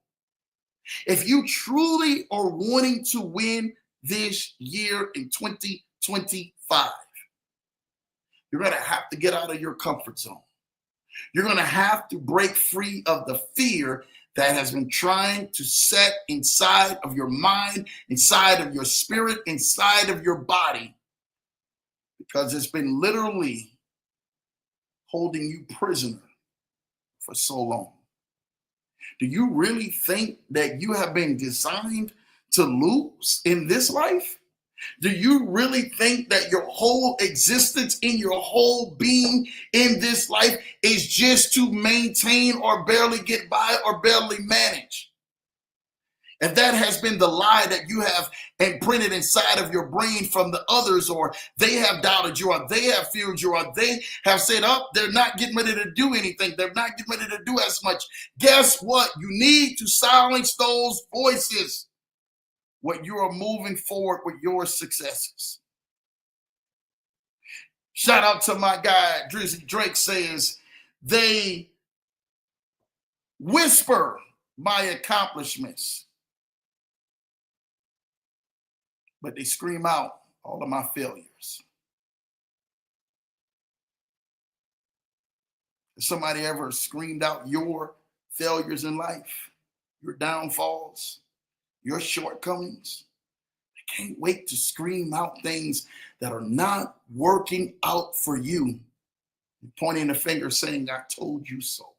If you truly are wanting to win this year in 2025, you're going to have to get out of your comfort zone. You're going to have to break free of the fear that has been trying to set inside of your mind, inside of your spirit, inside of your body, because it's been literally holding you prisoner for so long. Do you really think that you have been designed to lose in this life? Do you really think that your whole existence in your whole being in this life is just to maintain or barely get by or barely manage? If that has been the lie that you have imprinted inside of your brain from the others, or they have doubted you, or they have feared you, or they have said, oh, they're not getting ready to do anything, they're not getting ready to do as much. Guess what? You need to silence those voices when you are moving forward with your successes. Shout out to my guy, Drizzy Drake says, they whisper my accomplishments, but they scream out all of my failures. Has somebody ever screamed out your failures in life, your downfalls, your shortcomings? I can't wait to scream out things that are not working out for you, pointing a finger saying, I told you so.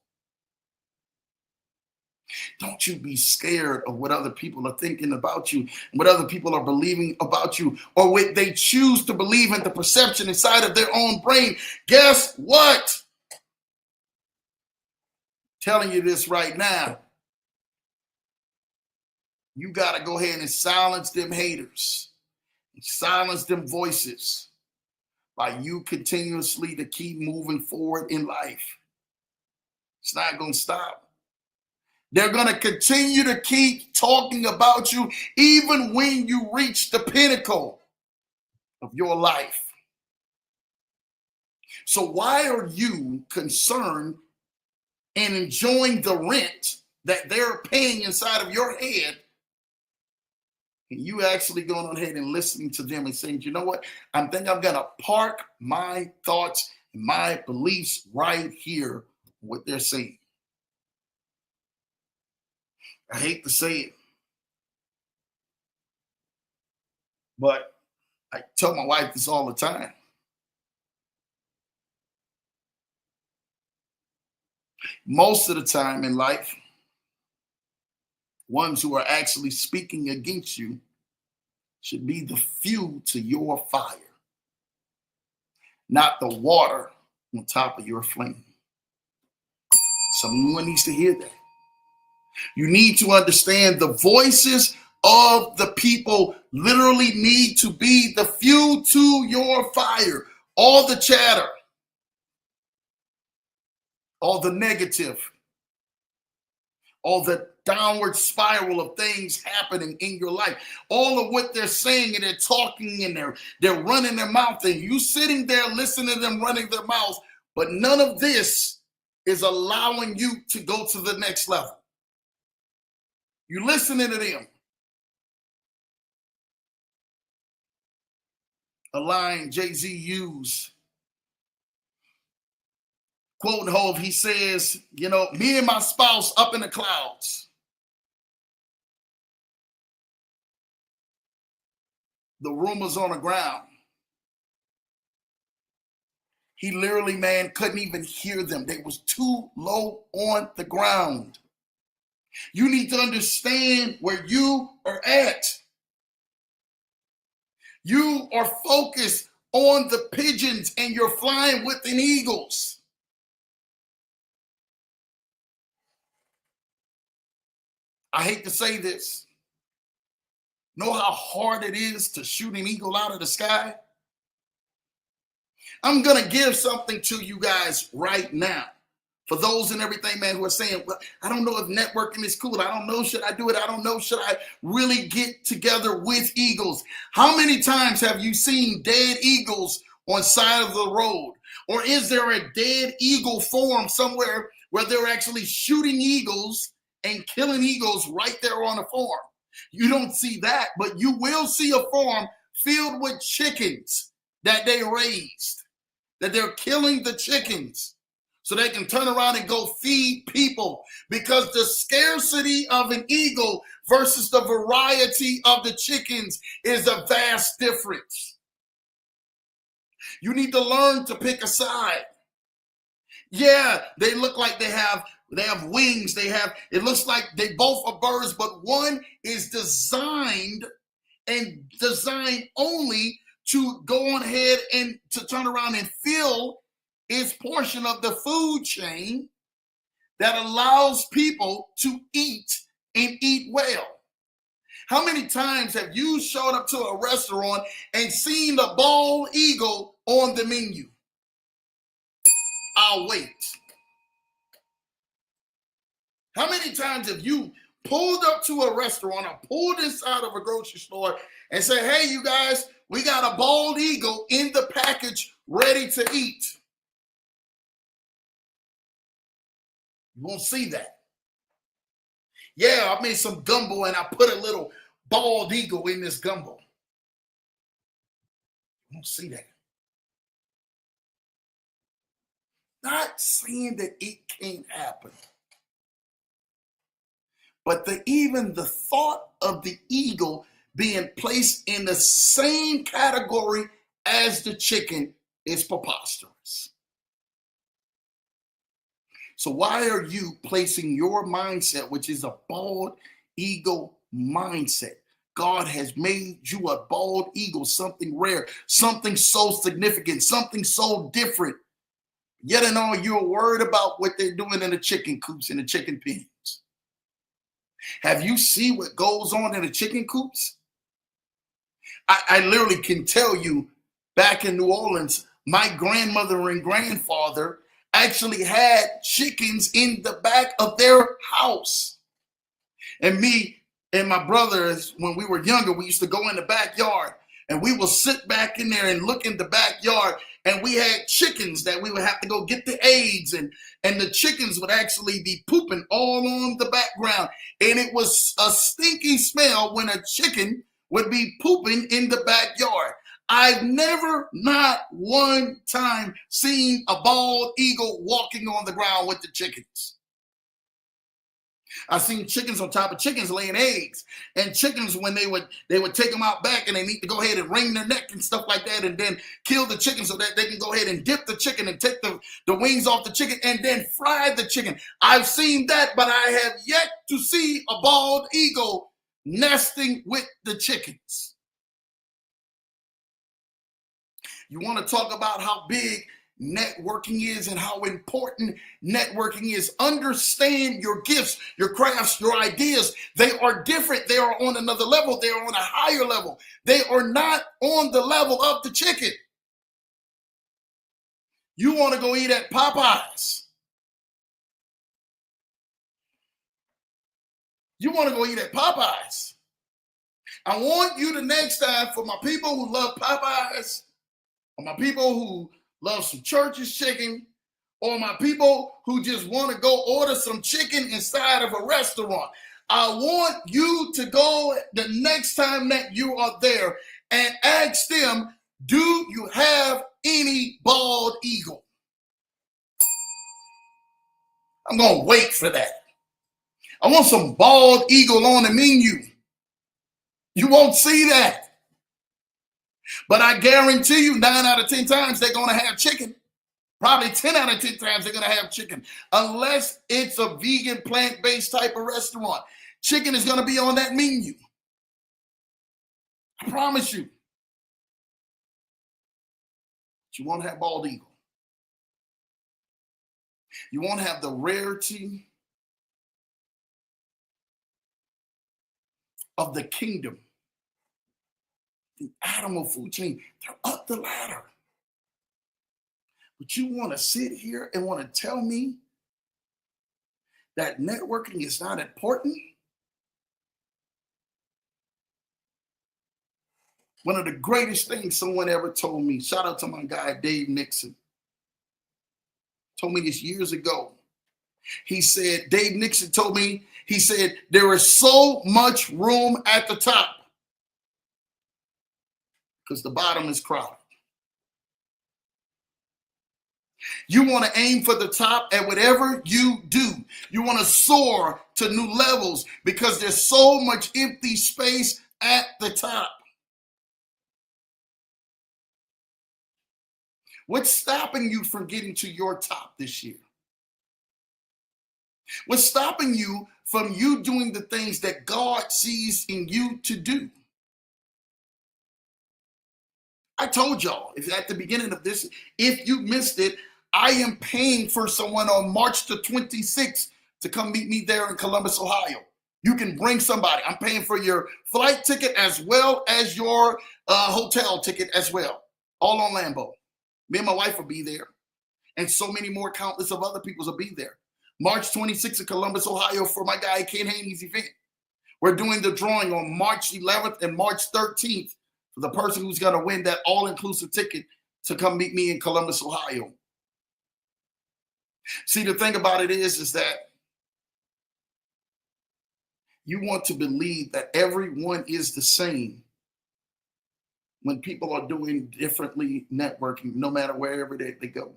Don't you be scared of what other people are thinking about you, what other people are believing about you, or what they choose to believe in the perception inside of their own brain. Guess what? I'm telling you this right now. You got to go ahead and silence them haters, and silence them voices by you continuously to keep moving forward in life. It's not going to stop. They're going to continue to keep talking about you even when you reach the pinnacle of your life. So why are you concerned and enjoying the rent that they're paying inside of your head? And you actually going ahead and listening to them and saying, you know what? I think I'm going to park my thoughts and my beliefs right here, what they're saying. I hate to say it, but I tell my wife this all the time. Most of the time in life, ones who are actually speaking against you should be the fuel to your fire, not the water on top of your flame. Someone needs to hear that. You need to understand the voices of the people literally need to be the fuel to your fire. All the chatter, all the negative, all the downward spiral of things happening in your life, all of what they're saying and they're talking and they're running their mouth, and you sitting there listening to them running their mouths, but none of this is allowing you to go to the next level. You listening to them. A line Jay-Z used, quoting Hov, he says, you know, me and my spouse up in the clouds. The rumors on the ground. He literally, man, couldn't even hear them. They was too low on the ground. You need to understand where you are at. You are focused on the pigeons and you're flying with an eagles. I hate to say this. Know how hard it is to shoot an eagle out of the sky? I'm going to give something to you guys right now. For those and everything, man, who are saying, well, I don't know if networking is cool. I don't know, should I do it? I don't know, should I really get together with eagles? How many times have you seen dead eagles on side of the road? Or is there a dead eagle farm somewhere where they're actually shooting eagles and killing eagles right there on a farm? You don't see that, but you will see a farm filled with chickens that they raised, that they're killing the chickens so they can turn around and go feed people, because the scarcity of an eagle versus the variety of the chickens is a vast difference. You need to learn to pick a side. Yeah, they look like they have wings. It looks like they both are birds, but one is designed only to go on ahead and to turn around and fill its portion of the food chain that allows people to eat and eat well. How many times have you showed up to a restaurant and seen the bald eagle on the menu? I'll wait. How many times have you pulled up to a restaurant or pulled inside of a grocery store and say, hey, you guys, we got a bald eagle in the package ready to eat? You won't see that. Yeah, I made some gumbo and I put a little bald eagle in this gumbo. You won't see that. Not saying that it can't happen, but even the thought of the eagle being placed in the same category as the chicken is preposterous. So why are you placing your mindset, which is a bald eagle mindset? God has made you a bald eagle, something rare, something so significant, something so different. Yet and all, you're worried about what they're doing in the chicken coops and the chicken pens. Have you seen what goes on in the chicken coops? I literally can tell you, back in New Orleans, my grandmother and grandfather actually had chickens in the back of their house. And me and my brothers, when we were younger, we used to go in the backyard and we will sit back in there and look in the backyard, and we had chickens that we would have to go get the eggs, and the chickens would actually be pooping all on the background. And it was a stinky smell when a chicken would be pooping in the backyard. I've never, not one time, seen a bald eagle walking on the ground with the chickens. I've seen chickens on top of chickens laying eggs, and chickens, when they would take them out back and they need to go ahead and wring their neck and stuff like that, and then kill the chicken so that they can go ahead and dip the chicken and take the wings off the chicken and then fry the chicken. I've seen that, but I have yet to see a bald eagle nesting with the chickens. You want to talk about how big networking is and how important networking is? Understand your gifts, your crafts, your ideas. They are different. They are on another level. They are on a higher level. They are not on the level of the chicken. You want to go eat at Popeyes. You want to go eat at Popeyes. I want you the next time, for my people who love Popeyes, or my people who love some Church's chicken, or my people who just want to go order some chicken inside of a restaurant, I want you to go the next time that you are there and ask them, do you have any bald eagle? I'm going to wait for that. I want some bald eagle on the menu. You won't see that. But I guarantee you 9 out of 10 times they're going to have chicken. Probably 10 out of 10 times they're going to have chicken. Unless it's a vegan, plant-based type of restaurant. Chicken is going to be on that menu. I promise you. You won't have bald eagle. You won't have the rarity of the kingdom. The animal food chain, they're up the ladder. But you want to sit here and want to tell me that networking is not important? One of the greatest things someone ever told me, shout out to my guy, Dave Nixon, told me this years ago. He said, Dave Nixon told me, he said, there is so much room at the top because the bottom is crowded. You want to aim for the top at whatever you do. You want to soar to new levels because there's so much empty space at the top. What's stopping you from getting to your top this year? What's stopping you from you doing the things that God sees in you to do? I told y'all, if at the beginning of this, if you missed it, I am paying for someone on March the 26th to come meet me there in Columbus, Ohio. You can bring somebody. I'm paying for your flight ticket as well as your hotel ticket as well. All on Lambo. Me and my wife will be there. And so many more countless of other people will be there. March 26th in Columbus, Ohio for my guy Ken Haney's event. We're doing the drawing on March 11th and March 13th for the person who's going to win that all-inclusive ticket to come meet me in Columbus, Ohio. See, the thing about it is that you want to believe that everyone is the same when people are doing differently networking, no matter wherever they go.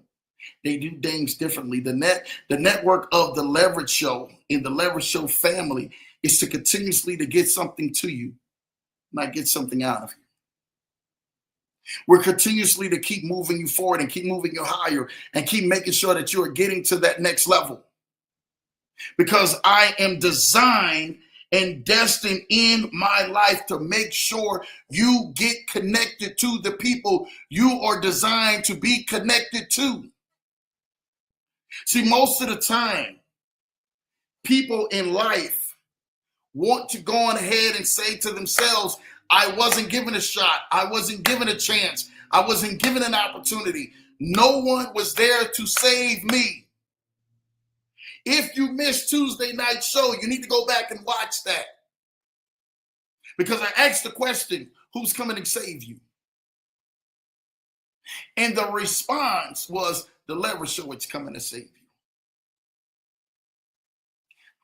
They do things differently. The network of the Leverage Show in the Leverage Show family is to continuously to get something to you, not get something out of you. We're continuously to keep moving you forward and keep moving you higher and keep making sure that you are getting to that next level. Because I am designed and destined in my life to make sure you get connected to the people you are designed to be connected to. See, most of the time, people in life want to go on ahead and say to themselves, I wasn't given a shot. I wasn't given a chance. I wasn't given an opportunity. No one was there to save me. If you missed Tuesday night show, you need to go back and watch that. Because I asked the question, who's coming to save you? And the response was, the Leverage Show is coming to save you.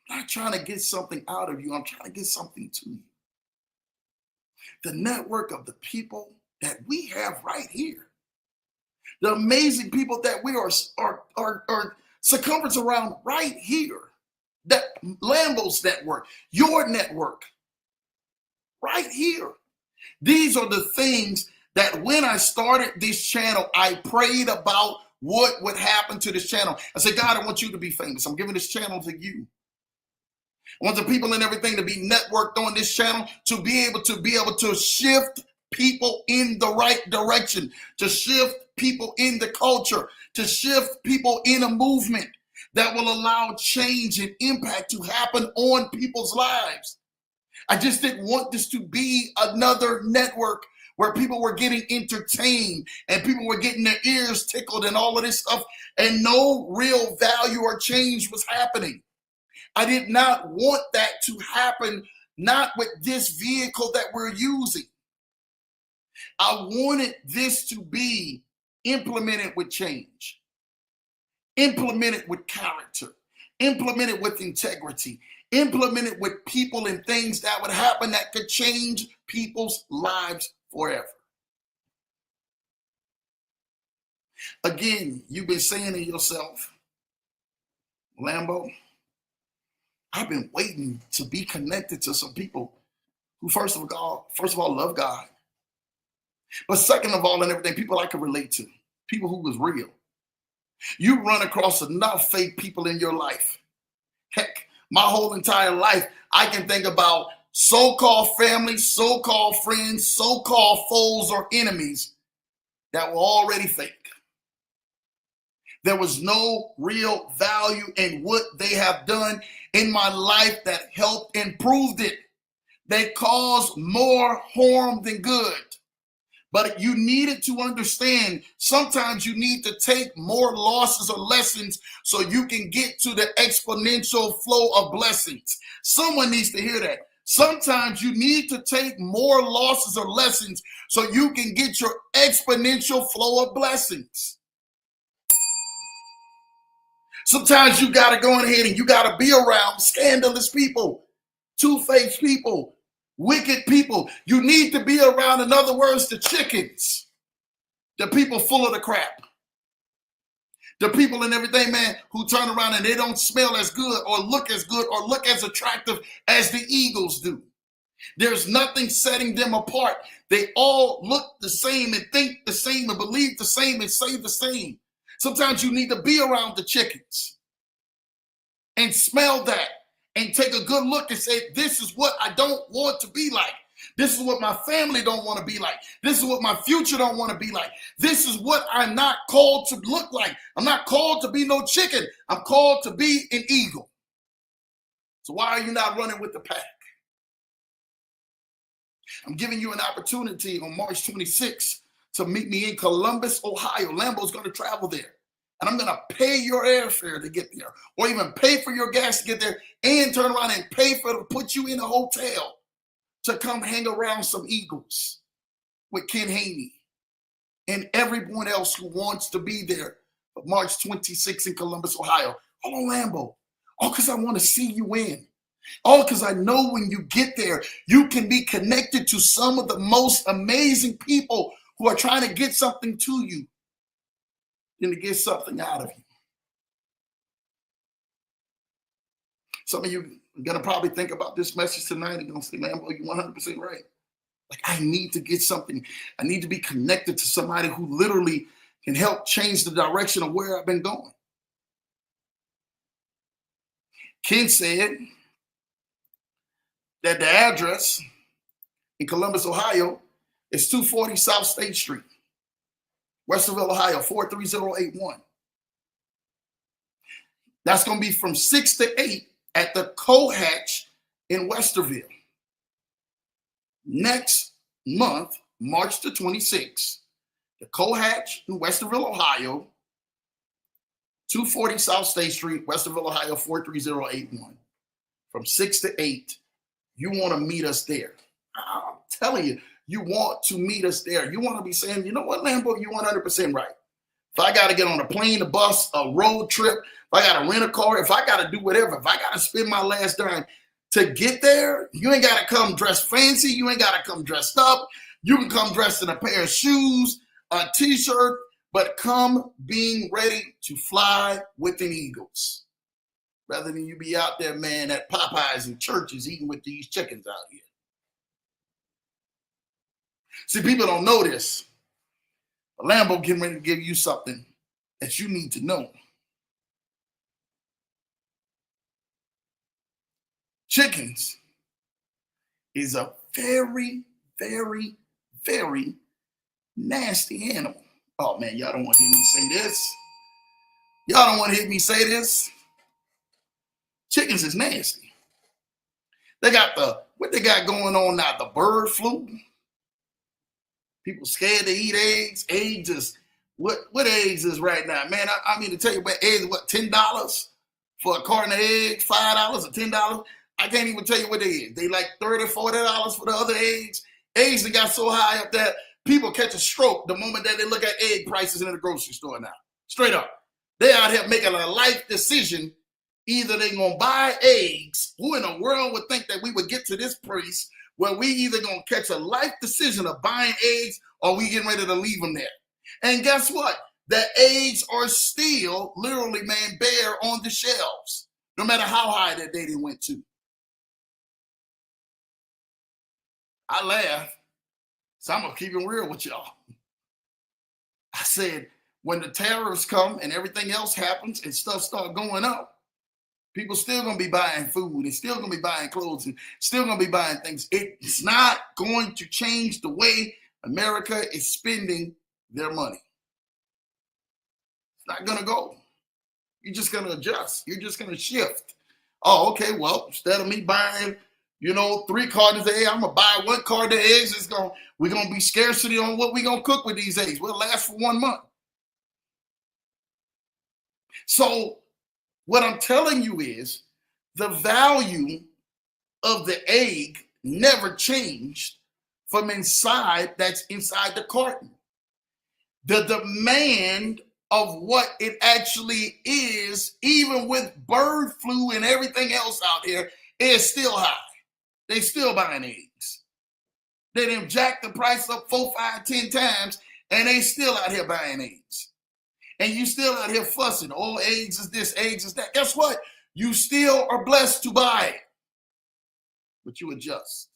I'm not trying to get something out of you. I'm trying to get something to you. The network of the people that we have right here. The amazing people that we are circumference around right here. That Lambo's network, your network, right here. These are the things that when I started this channel, I prayed about what would happen to this channel. I said, God, I want you to be famous. I'm giving this channel to you. I want the people and everything to be networked on this channel to be able to shift people in the right direction, to shift people in the culture, to shift people in a movement that will allow change and impact to happen on people's lives. I just didn't want this to be another network where people were getting entertained and people were getting their ears tickled and all of this stuff, and no real value or change was happening. I did not want that to happen, not with this vehicle that we're using. I wanted this to be implemented with change, implemented with character, implemented with integrity, implemented with people and things that would happen that could change people's lives forever. Again, you've been saying to yourself, Lambo, I've been waiting to be connected to some people who first of all love God. But second of all, and everything, people I can relate to, people who was real. You run across enough fake people in your life. Heck, my whole entire life, I can think about so-called family, so-called friends, so-called foes or enemies that were already fake. There was no real value in what they have done in my life that helped improve it. They caused more harm than good. But you needed to understand sometimes you need to take more losses or lessons so you can get to the exponential flow of blessings. Someone needs to hear that. Sometimes you need to take more losses or lessons so you can get your exponential flow of blessings. Sometimes you got to go ahead and you got to be around scandalous people, two-faced people, wicked people. You need to be around, in other words, the chickens, the people full of the crap, the people and everything, man, who turn around and they don't smell as good or look as attractive as the eagles do. There's nothing setting them apart. They all look the same and think the same and believe the same and say the same. Sometimes you need to be around the chickens and smell that and take a good look and say, this is what I don't want to be like. This is what my family don't want to be like. This is what my future don't want to be like. This is what I'm not called to look like. I'm not called to be no chicken. I'm called to be an eagle. So why are you not running with the pack? I'm giving you an opportunity on March 26th to meet me in Columbus, Ohio. Lambo's going to travel there. And I'm going to pay your airfare to get there, or even pay for your gas to get there, and turn around and pay for to put you in a hotel to come hang around some Eagles with Ken Haney and everyone else who wants to be there. March 26th in Columbus, Ohio. All on Lambo. All because I want to see you win. All because I know when you get there, you can be connected to some of the most amazing people who are trying to get something to you and to get something out of you. Some of you are going to probably think about this message tonight and going to say, Lambo, you're 100% right. Like, I need to get something. I need to be connected to somebody who literally can help change the direction of where I've been going. Ken said that the address in Columbus, Ohio is 240 South State Street, Westerville, Ohio, 43081. That's going to be from 6 to 8 at the Cohatch in Westerville. Next month, March the 26th, the Cohatch in Westerville, Ohio, 240 South State Street, Westerville, Ohio, 43081. From 6 to 8, you want to meet us there. I'm telling you, you want to meet us there. You want to be saying, you know what, Lambo, you're 100% right. If I got to get on a plane, a bus, a road trip, if I got to rent a car, if I got to do whatever, if I got to spend my last dime to get there, you ain't got to come dressed fancy. You ain't got to come dressed up. You can come dressed in a pair of shoes, a t-shirt, but come being ready to fly with the Eagles. Rather than you be out there, man, at Popeyes and churches eating with these chickens out here. See, people don't know this. But Lambo getting ready to give you something that you need to know. Chickens is a very, very, very nasty animal. Oh, man, y'all don't want to hear me say this. Y'all don't want to hear me say this. Chickens is nasty. They got what they got going on now, the bird flu. People scared to eat eggs. Eggs is, what eggs is right now? Man, I mean to tell you, what eggs, what, $10 for a carton of eggs, $5 or $10? I can't even tell you what they is. They like $30, $40 for the other eggs. Eggs that got so high up that people catch a stroke the moment that they look at egg prices in the grocery store now. Straight up. They out here making a life decision. Either they're going to buy eggs. Who in the world would think that we would get to this place where we either going to catch a life decision of buying eggs or we getting ready to leave them there? And guess what? The eggs are still literally, man, bare on the shelves, no matter how high that day they went to. I laugh, so I'm going to keep it real with y'all. I said, when the tariffs come and everything else happens and stuff start going up, people still going to be buying food and still going to be buying clothes and still going to be buying things. It's not going to change the way America is spending their money. It's not going to go. You're just going to adjust. You're just going to shift. Oh, okay, well, instead of me buying, 3 cartons of eggs, I'm going to buy 1 carton of eggs. We're going to be scarcity on what we're going to cook with these eggs. We'll last for 1 month. So what I'm telling you is the value of the egg never changed from that's inside the carton. The demand of what it actually is, even with bird flu and everything else out here, is still high. They still buying eggs. They done jacked the price up 4, 5, 10 times, and they still out here buying eggs. And you still out here fussing. Oh, eggs is this, eggs is that. Guess what? You still are blessed to buy it. But you adjust.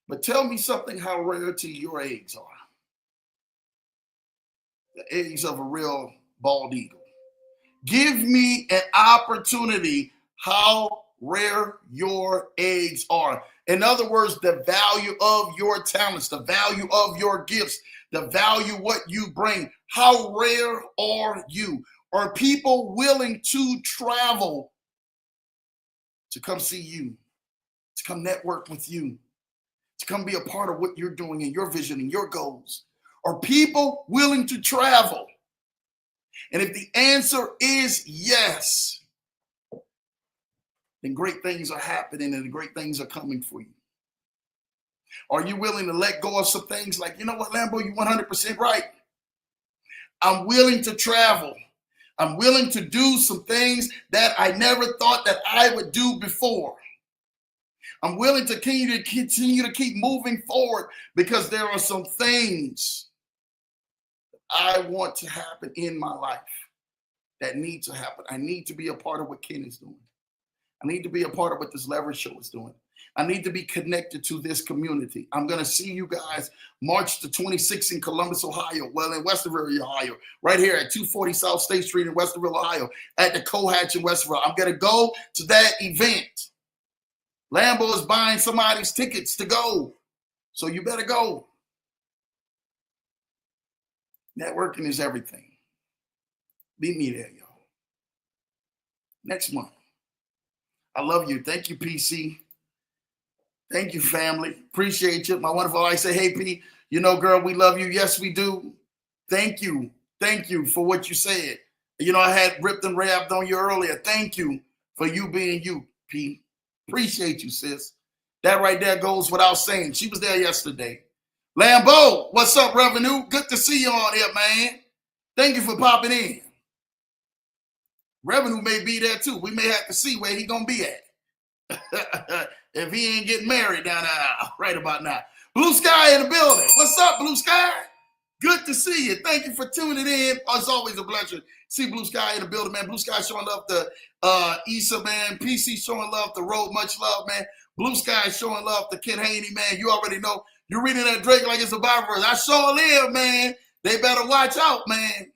But tell me something how rarity your eggs are. The eggs of a real bald eagle. Give me an opportunity how rare your eggs are. In other words, the value of your talents, the value of your gifts, the value what you bring. How rare are you? Are people willing to travel to come see you, to come network with you, to come be a part of what you're doing and your vision and your goals? Are people willing to travel? And if the answer is yes, then great things are happening and great things are coming for you. Are you willing to let go of some things like, you know what, Lambo, you're 100% right. I'm willing to travel. I'm willing to do some things that I never thought that I would do before. I'm willing to continue to keep moving forward because there are some things I want to happen in my life that need to happen. I need to be a part of what Ken is doing. I need to be a part of what this Leverage Show is doing. I need to be connected to this community. I'm going to see you guys March the 26th in Columbus, Ohio. Well, in Westerville, Ohio, right here at 240 South State Street in Westerville, Ohio, at the Cohatch in Westerville. I'm going to go to that event. Lambo is buying somebody's tickets to go. So you better go. Networking is everything. Meet me there, y'all. Next month. I love you. Thank you, PC. Thank you, family. Appreciate you. My wonderful wife say, hey, P, girl, we love you. Yes, we do. Thank you. Thank you for what you said. I had ripped and rapped on you earlier. Thank you for you being you, P. Appreciate you, sis. That right there goes without saying. She was there yesterday. Lambo, what's up, Revenue? Good to see you on here, man. Thank you for popping in. Revenue may be there too. We may have to see where he gonna be at. If he ain't getting married down there right about now. Blue Sky in the building. What's up, Blue Sky? Good to see you. Thank you for tuning in. Oh, it's always a pleasure. See Blue Sky in the building, man. Blue Sky showing love to Issa, man. PC showing love to Road. Much love, man. Blue Sky showing love to Ken Haney, man. You already know. You're reading that Drake like it's a Bible verse. I sure live, man. They better watch out, man.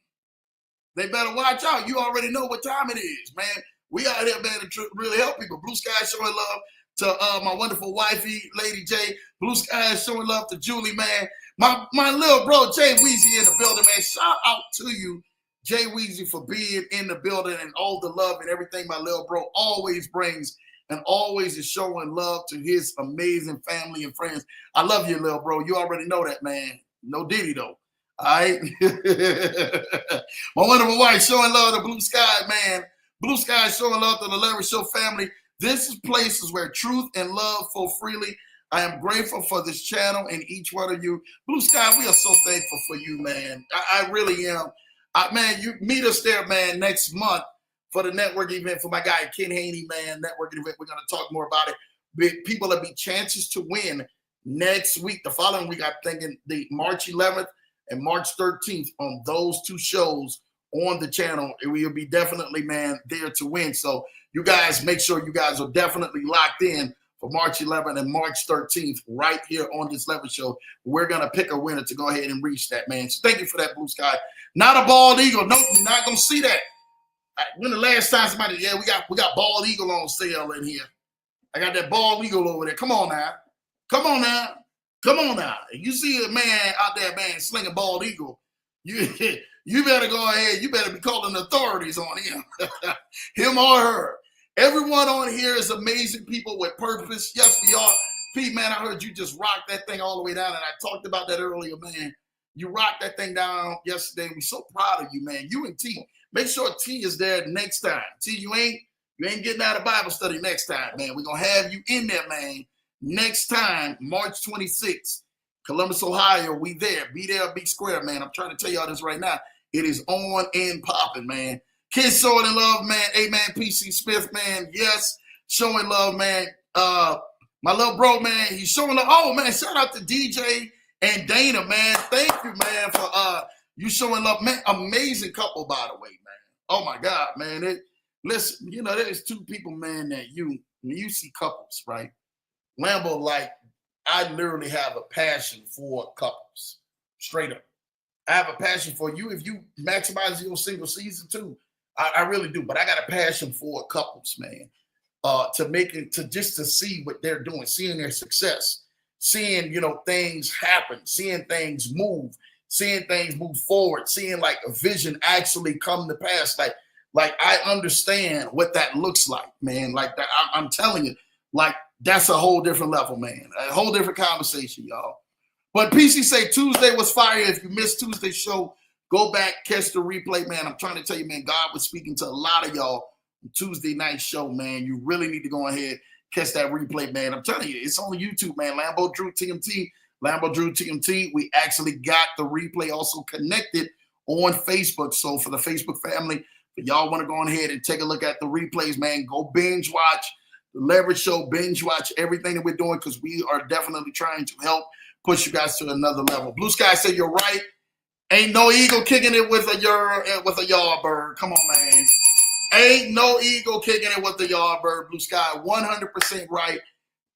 They better watch out. You already know what time it is, man. We out here, man, to really help people. Blue Sky showing love to my wonderful wifey, Lady J. Blue Sky showing love to Julie, man. My little bro, Jay Weezy in the building, man. Shout out to you, Jay Weezy, for being in the building and all the love and everything my little bro always brings and always is showing love to his amazing family and friends. I love you, little bro. You already know that, man. No Diddy, though. All right? My wonderful wife showing love to Blue Sky, man. Blue Sky showing love to the Leverage Show family. This is places where truth and love flow freely. I am grateful for this channel and each one of you. Blue Sky, we are so thankful for you, man. I really am. Man, you meet us there, man, next month for the network event for my guy, Ken Haney, man, networking event. We're going to talk more about it. People will be chances to win next week. The following week, I'm thinking the March 11th and March 13th on those two shows on the channel. We'll be definitely, man, there to win. So you guys make sure you guys are definitely locked in for March 11th and March 13th right here on this Leverage Show. We're going to pick a winner to go ahead and reach that, man. So thank you for that, Blue Sky. Not a bald eagle. Nope, you're not going to see that. When the last time somebody, we got bald eagle on sale in here. I got that bald eagle over there. Come on now. Come on now. Come on now. If you see a man out there, man, slinging bald eagle, you you better go ahead. You better be calling the authorities on him, him or her. Everyone on here is amazing people with purpose. Yes, we are. Pete, man, I heard you just rock that thing all the way down, and I talked about that earlier, man. You rocked that thing down yesterday. We're so proud of you, man. You and T. Make sure T is there next time. T, you ain't getting out of Bible study next time, man. We're gonna have you in there, man. Next time, March 26th, Columbus, Ohio. We there. Be there, be square, man. I'm trying to tell y'all this right now. It is on and popping, man. Kids showing love, man. Amen. PC Smith, man. Yes, showing love, man. My little bro, man, he's showing love. Oh, man, shout out to DJ and Dana, man. Thank you, man, for you showing love. Man, amazing couple, by the way, man. Oh, my God, man. Listen, you know, there's two people, man, that when you see couples, right? Lambo, like, I literally have a passion for couples. Straight up. I have a passion for you. If you maximize your single season too, I really do. But I got a passion for couples, man. To see what they're doing, seeing their success, seeing, you know, things happen, seeing things move forward, seeing like a vision actually come to pass. Like I understand what that looks like, man. Like that, I'm telling you, like that's a whole different level, man. A whole different conversation, y'all. But PC say Tuesday was fire. If you missed Tuesday's show, go back, catch the replay, man. I'm trying to tell you, man, God was speaking to a lot of y'all on Tuesday night show, man. You really need to go ahead, catch that replay, man. I'm telling you, it's on YouTube, man. Lambo Drew TMT. Lambo Drew TMT. We actually got the replay also connected on Facebook. So for the Facebook family, if y'all want to go ahead and take a look at the replays, man, go binge watch the Leverage Show, binge watch everything that we're doing because we are definitely trying to help push you guys to another level. Blue Sky said you're right. Ain't no eagle kicking it with a yardbird. Come on, man. Ain't no eagle kicking it with a yardbird. Blue Sky, 100% right.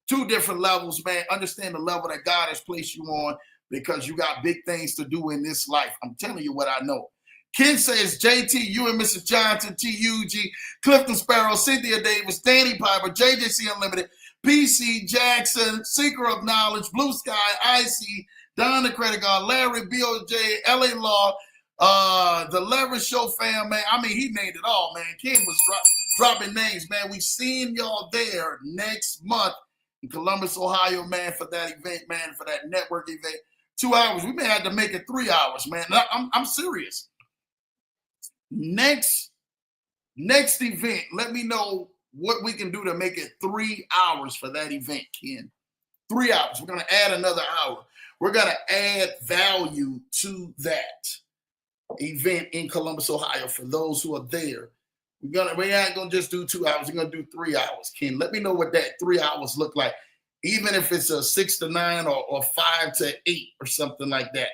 Two different levels, man. Understand the level that God has placed you on because you got big things to do in this life. I'm telling you what I know. Ken says, JT, you and Mrs. Johnson, TUG, Clifton Sparrow, Cynthia Davis, Danny Piper, JJC Unlimited, PC Jackson, Seeker of Knowledge, Blue Sky, IC, Don the Credit Card, Larry, BOJ, LA Law, the Leverage Show fam, man. I mean, he named it all, man. Ken was dropping names, man. We seeing y'all there next month in Columbus, Ohio, man, for that event, man, for that network event. 2 hours. We may have to make it 3 hours, man. I'm serious. Next event, let me know what we can do to make it 3 hours for that event, Ken. 3 hours. We're going to add another hour. We're going to add value to that event in Columbus, Ohio for those who are there. We ain't going to just do 2 hours. We're going to do 3 hours, Ken. Let me know what that 3 hours look like, even if it's a 6 to 9 or 5 to 8 or something like that.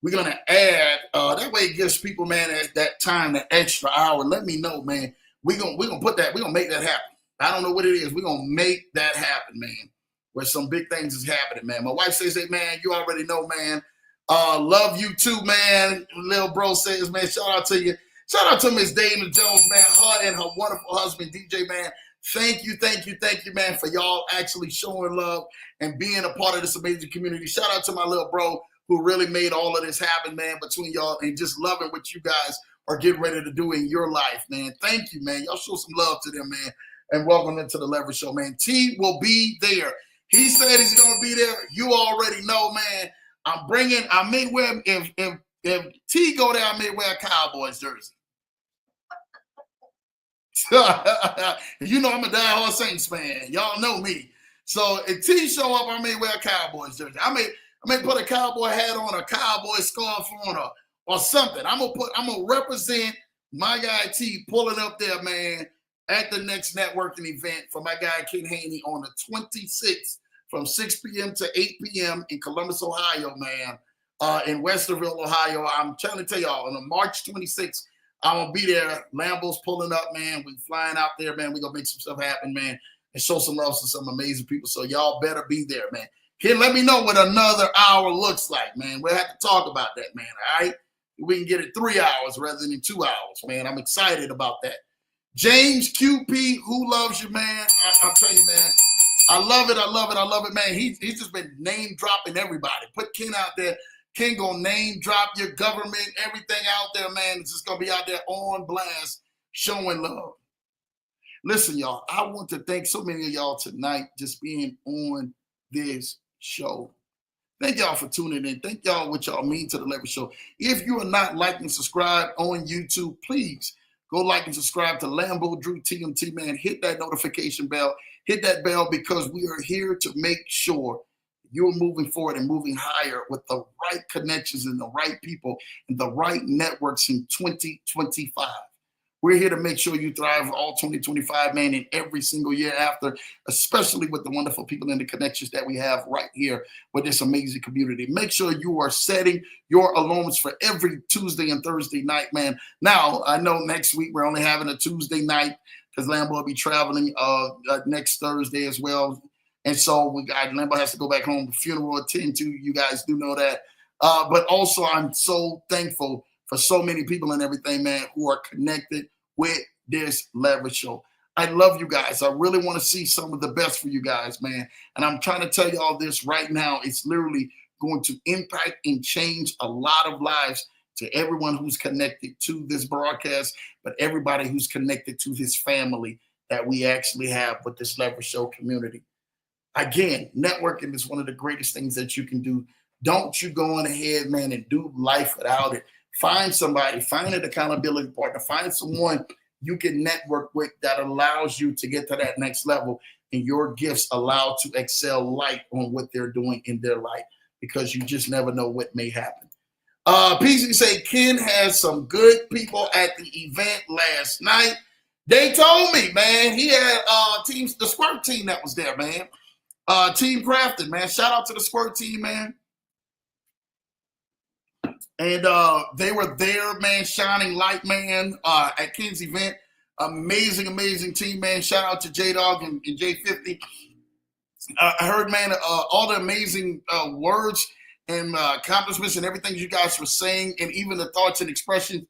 We're going to add, that way it gives people, man, at that time, that extra hour. Let me know, man. We're gonna put that, we're gonna make that happen. I don't know what it is. We're gonna make that happen, man. Where some big things is happening, man. My wife says, hey, man, you already know, man. Love you too, man. Little bro says, man, shout out to you. Shout out to Miss Dana Jones, man. Her and her wonderful husband, DJ, man. Thank you, man, for y'all actually showing love and being a part of this amazing community. Shout out to my little bro who really made all of this happen, man, between y'all and just loving what you guys are getting ready to do in your life, man. Thank you, man. Y'all show some love to them, man. And welcome them to the Leverage Show, man. T will be there. He said he's going to be there. You already know, man. I may wear, if T go there, I may wear a Cowboys jersey. You know I'm a diehard Saints fan. Y'all know me. So if T show up, I may wear a Cowboys jersey. I may put a cowboy hat on, a cowboy scarf on, or something. I'm gonna represent my guy T pulling up there, man, at the next networking event for my guy Ken Haney on the 26th from 6 p.m. to 8 p.m. in Columbus, Ohio, man. In Westerville, Ohio. I'm trying to tell y'all, on March 26th, I'm gonna be there. Lambo's pulling up, man. We flying out there, man. We gonna make some stuff happen, man, and show some love to some amazing people. So y'all better be there, man. Ken, let me know what another hour looks like, man. We'll have to talk about that, man. All right. We can get it 3 hours rather than 2 hours, man. I'm excited about that. James QP, who loves you, man? I'll tell you, man. I love it. I love it. I love it, man. He's just been name dropping everybody. Put Ken out there. Ken gonna name drop your government, everything out there, man. It's just gonna be out there on blast, showing love. Listen, y'all, I want to thank so many of y'all tonight just being on this show. Thank y'all for tuning in. Thank y'all what y'all mean to the Leverage Show. If you are not liking and subscribe on YouTube, please go like and subscribe to Lambo Drew TMT, man. Hit that notification bell. Hit that bell because we are here to make sure you're moving forward and moving higher with the right connections and the right people and the right networks in 2025. We're here to make sure you thrive all 2025, man, and every single year after, especially with the wonderful people and the connections that we have right here with this amazing community. Make sure you are setting your alarms for every Tuesday and Thursday night, man. Now, I know next week we're only having a Tuesday night because Lambo will be traveling next Thursday as well. And so Lambo has to go back home, funeral attend to. You guys do know that. But also, I'm so thankful for so many people and everything, man, who are connected with this Leverage Show. I love you guys. I really want to see some of the best for you guys, man. And I'm trying to tell you all this right now. It's literally going to impact and change a lot of lives to everyone who's connected to this broadcast, but everybody who's connected to this family that we actually have with this Leverage Show community. Again, networking is one of the greatest things that you can do. Don't you go on ahead, man, and do life without it. Find somebody, find an accountability partner, find someone you can network with that allows you to get to that next level and your gifts allow to excel light on what they're doing in their life because you just never know what may happen. PC say Ken has some good people at the event last night. They told me, man, he had the Squirt team that was there, man. Team Crafted, man. Shout out to the Squirt team, man. And they were there, man, shining light, man, at Ken's event. Amazing, amazing team, man. Shout out to J-Dog and J50. I heard, man, all the amazing words and accomplishments and everything you guys were saying, and even the thoughts and expressions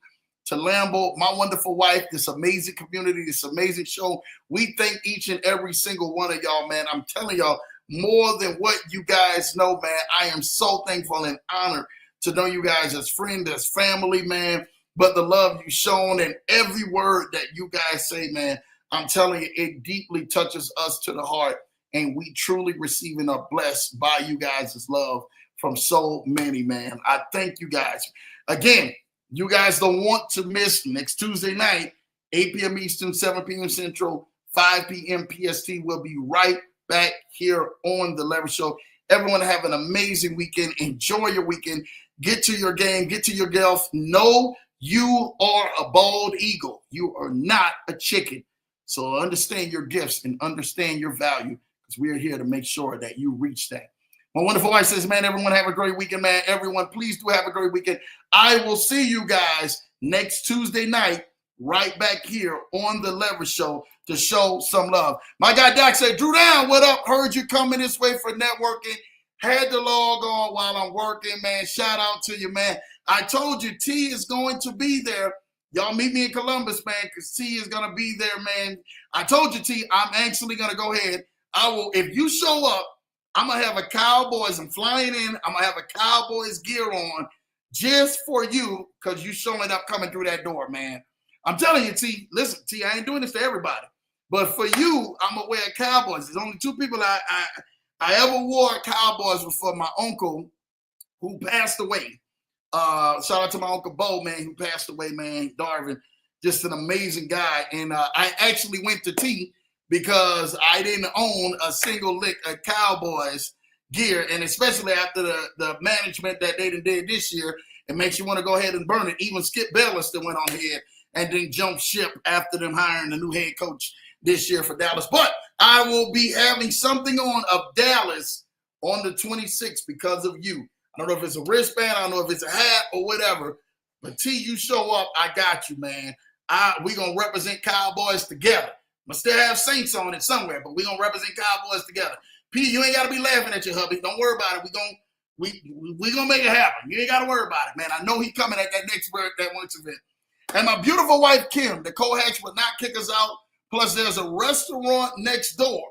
to Lambo, my wonderful wife, this amazing community, this amazing show. We thank each and every single one of y'all, man. I'm telling y'all, more than what you guys know, man. I am so thankful and honored to know you guys as friends, as family, man. But the love you shown and every word that you guys say, man, I'm telling you, it deeply touches us to the heart. And we truly receive and are blessed by you guys' love from so many, man. I thank you guys. Again, you guys don't want to miss next Tuesday night, 8 p.m. Eastern, 7 p.m. Central, 5 p.m. PST. We'll be right back here on The Leverage Show. Everyone have an amazing weekend. Enjoy your weekend. Get to your game. Get to your golf. Know you are a bald eagle. You are not a chicken. So understand your gifts and understand your value because we are here to make sure that you reach that. My wonderful wife says, man, everyone have a great weekend, man. Everyone, please do have a great weekend. I will see you guys next Tuesday night right back here on The Leverage Show to show some love. My guy Doc said, Drew Down, what up? Heard you coming this way for networking. Had to log on while I'm working, man. Shout out to you, man. I told you T is going to be there. Y'all meet me in Columbus, man, because T is going to be there, man. I told you, T, I'm actually going to go ahead. I will, if you show up, I'm going to have a Cowboys. I'm flying in. I'm going to have a Cowboys gear on just for you because you showing up coming through that door, man. I'm telling you, T, listen, T, I ain't doing this to everybody. But for you, I'm going to wear Cowboys. There's only two people I ever wore Cowboys was for my uncle who passed away. Shout out to my Uncle Bo, man, who passed away, man, Darvin. Just an amazing guy. And I actually went to T because I didn't own a single lick of Cowboys gear. And especially after the management that they did this year, it makes you want to go ahead and burn it. Even Skip Bayless that went on ahead and then jumped ship after them hiring the new head coach this year for Dallas. But I will be having something on of Dallas on the 26th because of you. I don't know if it's a wristband, I don't know if it's a hat or whatever, but T, you show up, I got you, man. We're going to represent Cowboys together. But still have Saints on it somewhere, but we're going to represent Cowboys together. P, you ain't got to be laughing at your hubby. Don't worry about it. We're going to make it happen. You ain't got to worry about it, man. I know he's coming at that next event. And my beautiful wife, Kim, the Cohatch would not kick us out. Plus, there's a restaurant next door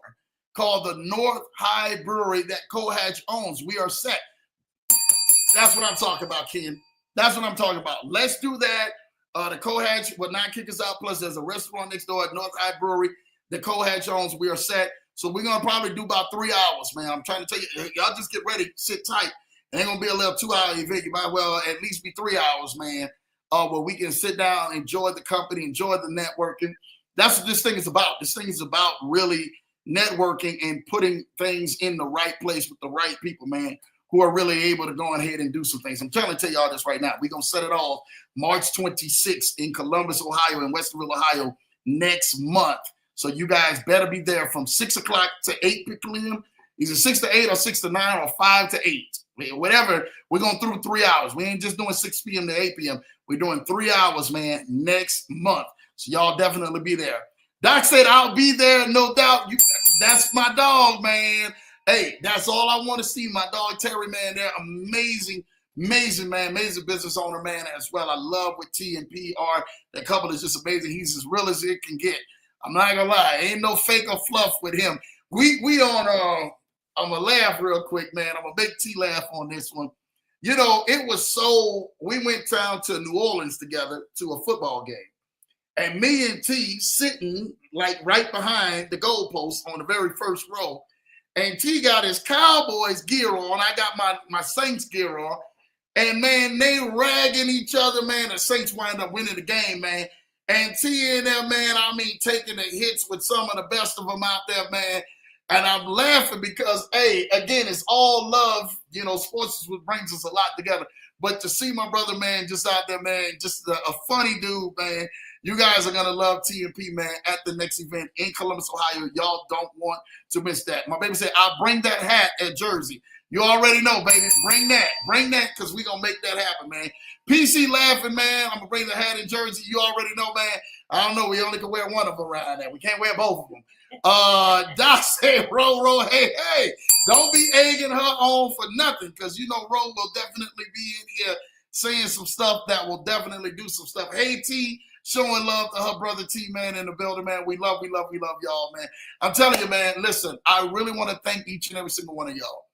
called the North High Brewery that Cohatch owns. We are set. That's what I'm talking about, Ken. That's what I'm talking about. Let's do that. The Cohatch will not kick us out. Plus, there's a restaurant next door at North High Brewery that Cohatch owns. We are set. So we're going to probably do about 3 hours, man. I'm trying to tell you, y'all just get ready, sit tight. It ain't going to be a little 2-hour event. You might well at least be 3 hours, man, where we can sit down, enjoy the company, enjoy the networking. That's what this thing is about. This thing is about really networking and putting things in the right place with the right people, man, who are really able to go ahead and do some things. I'm trying to tell y'all this right now. We're going to set it off March 26th in Columbus, Ohio, in Westerville, Ohio, next month. So you guys better be there from 6 o'clock to 8 p.m. Either 6 to 8 or 6 to 9 or 5 to 8. Whatever. We're going through 3 hours. We ain't just doing 6 p.m. to 8 p.m. We're doing 3 hours, man, next month. So y'all definitely be there. Doc said, I'll be there, no doubt. That's my dog, man. Hey, that's all I want to see. My dog, Terry, man, they're amazing, amazing, man, amazing business owner, man, as well. I love what T and P are. That couple is just amazing. He's as real as it can get. I'm not going to lie. Ain't no fake or fluff with him. We on, I'm going to laugh real quick, man. I'm going to make T laugh on this one. You know, it was so, we went down to New Orleans together to a football game. And me and T sitting like right behind the goalpost on the very first row. And T got his Cowboys gear on. I got my Saints gear on. And, man, they ragging each other, man. The Saints wind up winning the game, man. And T in there, man, I mean, taking the hits with some of the best of them out there, man. And I'm laughing because, hey, again, it's all love. You know, sports is what brings us a lot together. But to see my brother, man, just out there, man, just a funny dude, man. You guys are going to love T&P, man, at the next event in Columbus, Ohio. Y'all don't want to miss that. My baby said, I'll bring that hat at Jersey. You already know, baby. Bring that. Bring that because we're going to make that happen, man. PC laughing, man. I'm going to bring the hat in Jersey. You already know, man. I don't know. We only can wear one of them around there. We can't wear both of them. Doc said, Ro, hey, don't be egging her on for nothing because, you know, Ro will definitely be in here saying some stuff that will definitely do some stuff. Hey, T, showing love to her brother T, man, in the building, man. We love y'all, man. I'm telling you, man, listen, I really want to thank each and every single one of y'all.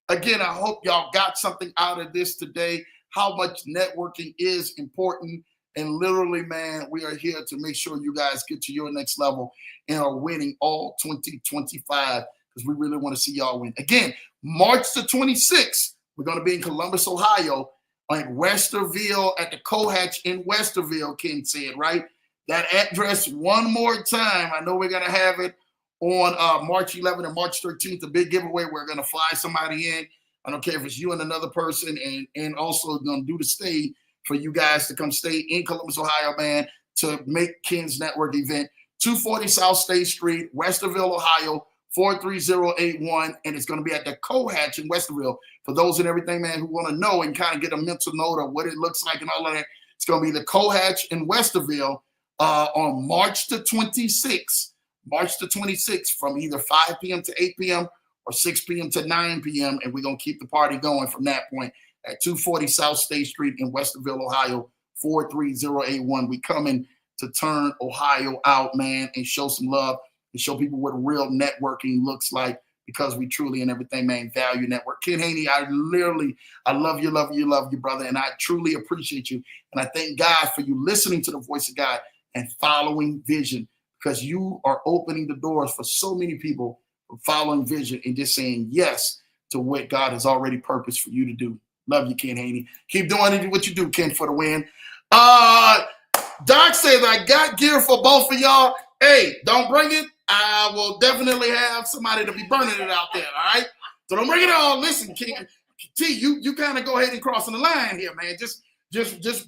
Again, I hope y'all got something out of this today, how much networking is important. And literally, man, we are here to make sure you guys get to your next level and are winning all 2025 because we really want to see y'all win. Again, March the 26th, we're going to be in Columbus, Ohio, in Westerville at the Cohatch in Westerville, Ken said, right? That address one more time. I know we're going to have it on March 11th and March 13th, a big giveaway. We're going to fly somebody in. I don't care if it's you and another person, and also going to do the stay for you guys to come stay in Columbus, Ohio, man, to make Ken's network event. 240 South State Street, Westerville, Ohio, 43081, and it's going to be at the Cohatch in Westerville. For those and everything, man, who want to know and kind of get a mental note of what it looks like and all of that, it's going to be the Cohatch in Westerville on March the 26th. March the 26th from either 5 p.m. to 8 p.m. or 6 p.m. to 9 p.m., and we're going to keep the party going from that point at 240 South State Street in Westerville, Ohio, 43081. We coming to turn Ohio out, man, and show some love and show people what real networking looks like because we truly and everything, man, value network. Ken Haney, I love you, brother, and I truly appreciate you. And I thank God for you listening to the voice of God and following vision because you are opening the doors for so many people from following vision and just saying yes to what God has already purposed for you to do. Love you, Ken Haney. Keep doing what you do, Ken, for the win. Doc says, I got gear for both of y'all. Hey, don't bring it. I will definitely have somebody to be burning it out there, all right? So don't bring it all. Listen, Ken, T, you kind of go ahead and crossing the line here, man.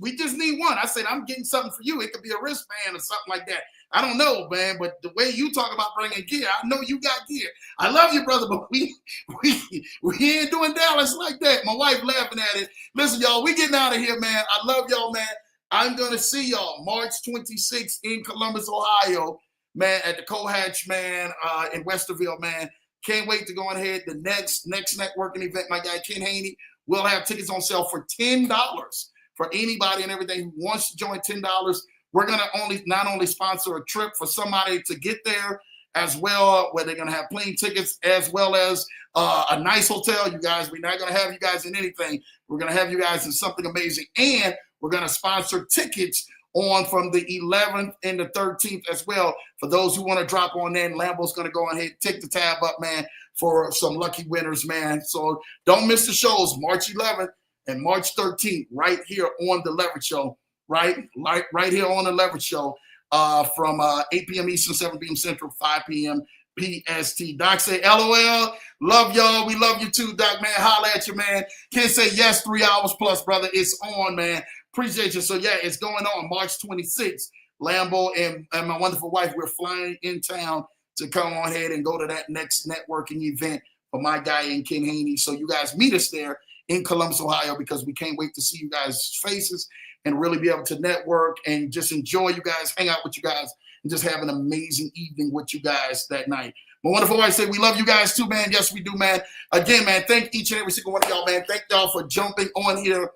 We just need one. I said, I'm getting something for you. It could be a wristband or something like that. I don't know, man, but the way you talk about bringing gear, I know you got gear. I love you, brother, but we ain't doing Dallas like that. My wife laughing at it. Listen, y'all, we getting out of here, man. I love y'all, man. I'm going to see y'all March 26th in Columbus, Ohio, man, at the Cohatch, man, in Westerville, man. Can't wait to go on ahead. The next networking event, my guy Ken Haney, will have tickets on sale for $10 for anybody and everything who wants to join. $10. We're going to not only sponsor a trip for somebody to get there as well, where they're going to have plane tickets as well as a nice hotel, you guys. We're not going to have you guys in anything. We're going to have you guys in something amazing. And we're going to sponsor tickets on from the 11th and the 13th as well. For those who want to drop on in, Lambo's going to go ahead and take the tab up, man, for some lucky winners, man. So don't miss the shows, March 11th and March 13th, right here on The Leverage Show, right here on The Leverage Show from 8 p.m. Eastern, 7 p.m. Central, 5 p.m. PST. Doc say, LOL, love y'all. We love you too, Doc, man. Holla at you, man. Can't say yes, 3 hours plus, brother. It's on, man. Appreciate you. So, yeah, it's going on March 26th. Lambo and my wonderful wife, we're flying in town to come on ahead and go to that next networking event for my guy and Ken Haney. So you guys meet us there in Columbus, Ohio, because we can't wait to see you guys' faces and really be able to network and just enjoy you guys, hang out with you guys, and just have an amazing evening with you guys that night. My wonderful wife said, we love you guys too, man. Yes, we do, man. Again, man, thank each and every single one of y'all, man. Thank y'all for jumping on here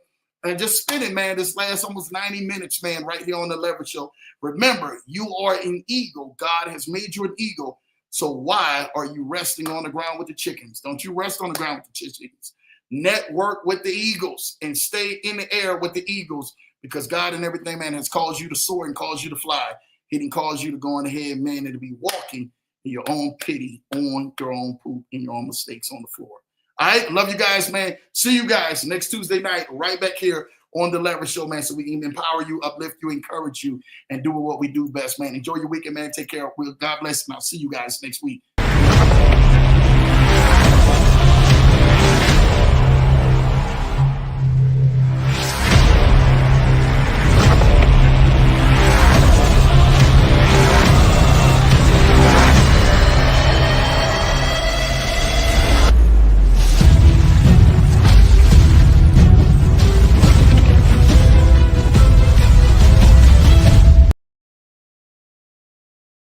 and just spending, man, this last almost 90 minutes, man, right here on The Leverage Show. Remember, you are an eagle. God has made you an eagle. So why are you resting on the ground with the chickens? Don't you rest on the ground with the chickens. Network with the eagles and stay in the air with the eagles, because God and everything, man, has caused you to soar and caused you to fly. He didn't cause you to go on ahead, man, and to be walking in your own pity, on your own poop, and your own mistakes on the floor. All right, love you guys, man. See you guys next Tuesday night right back here on The Leverage Show, man, so we can empower you, uplift you, encourage you, and do what we do best, man. Enjoy your weekend, man. Take care. God bless, and I'll see you guys next week.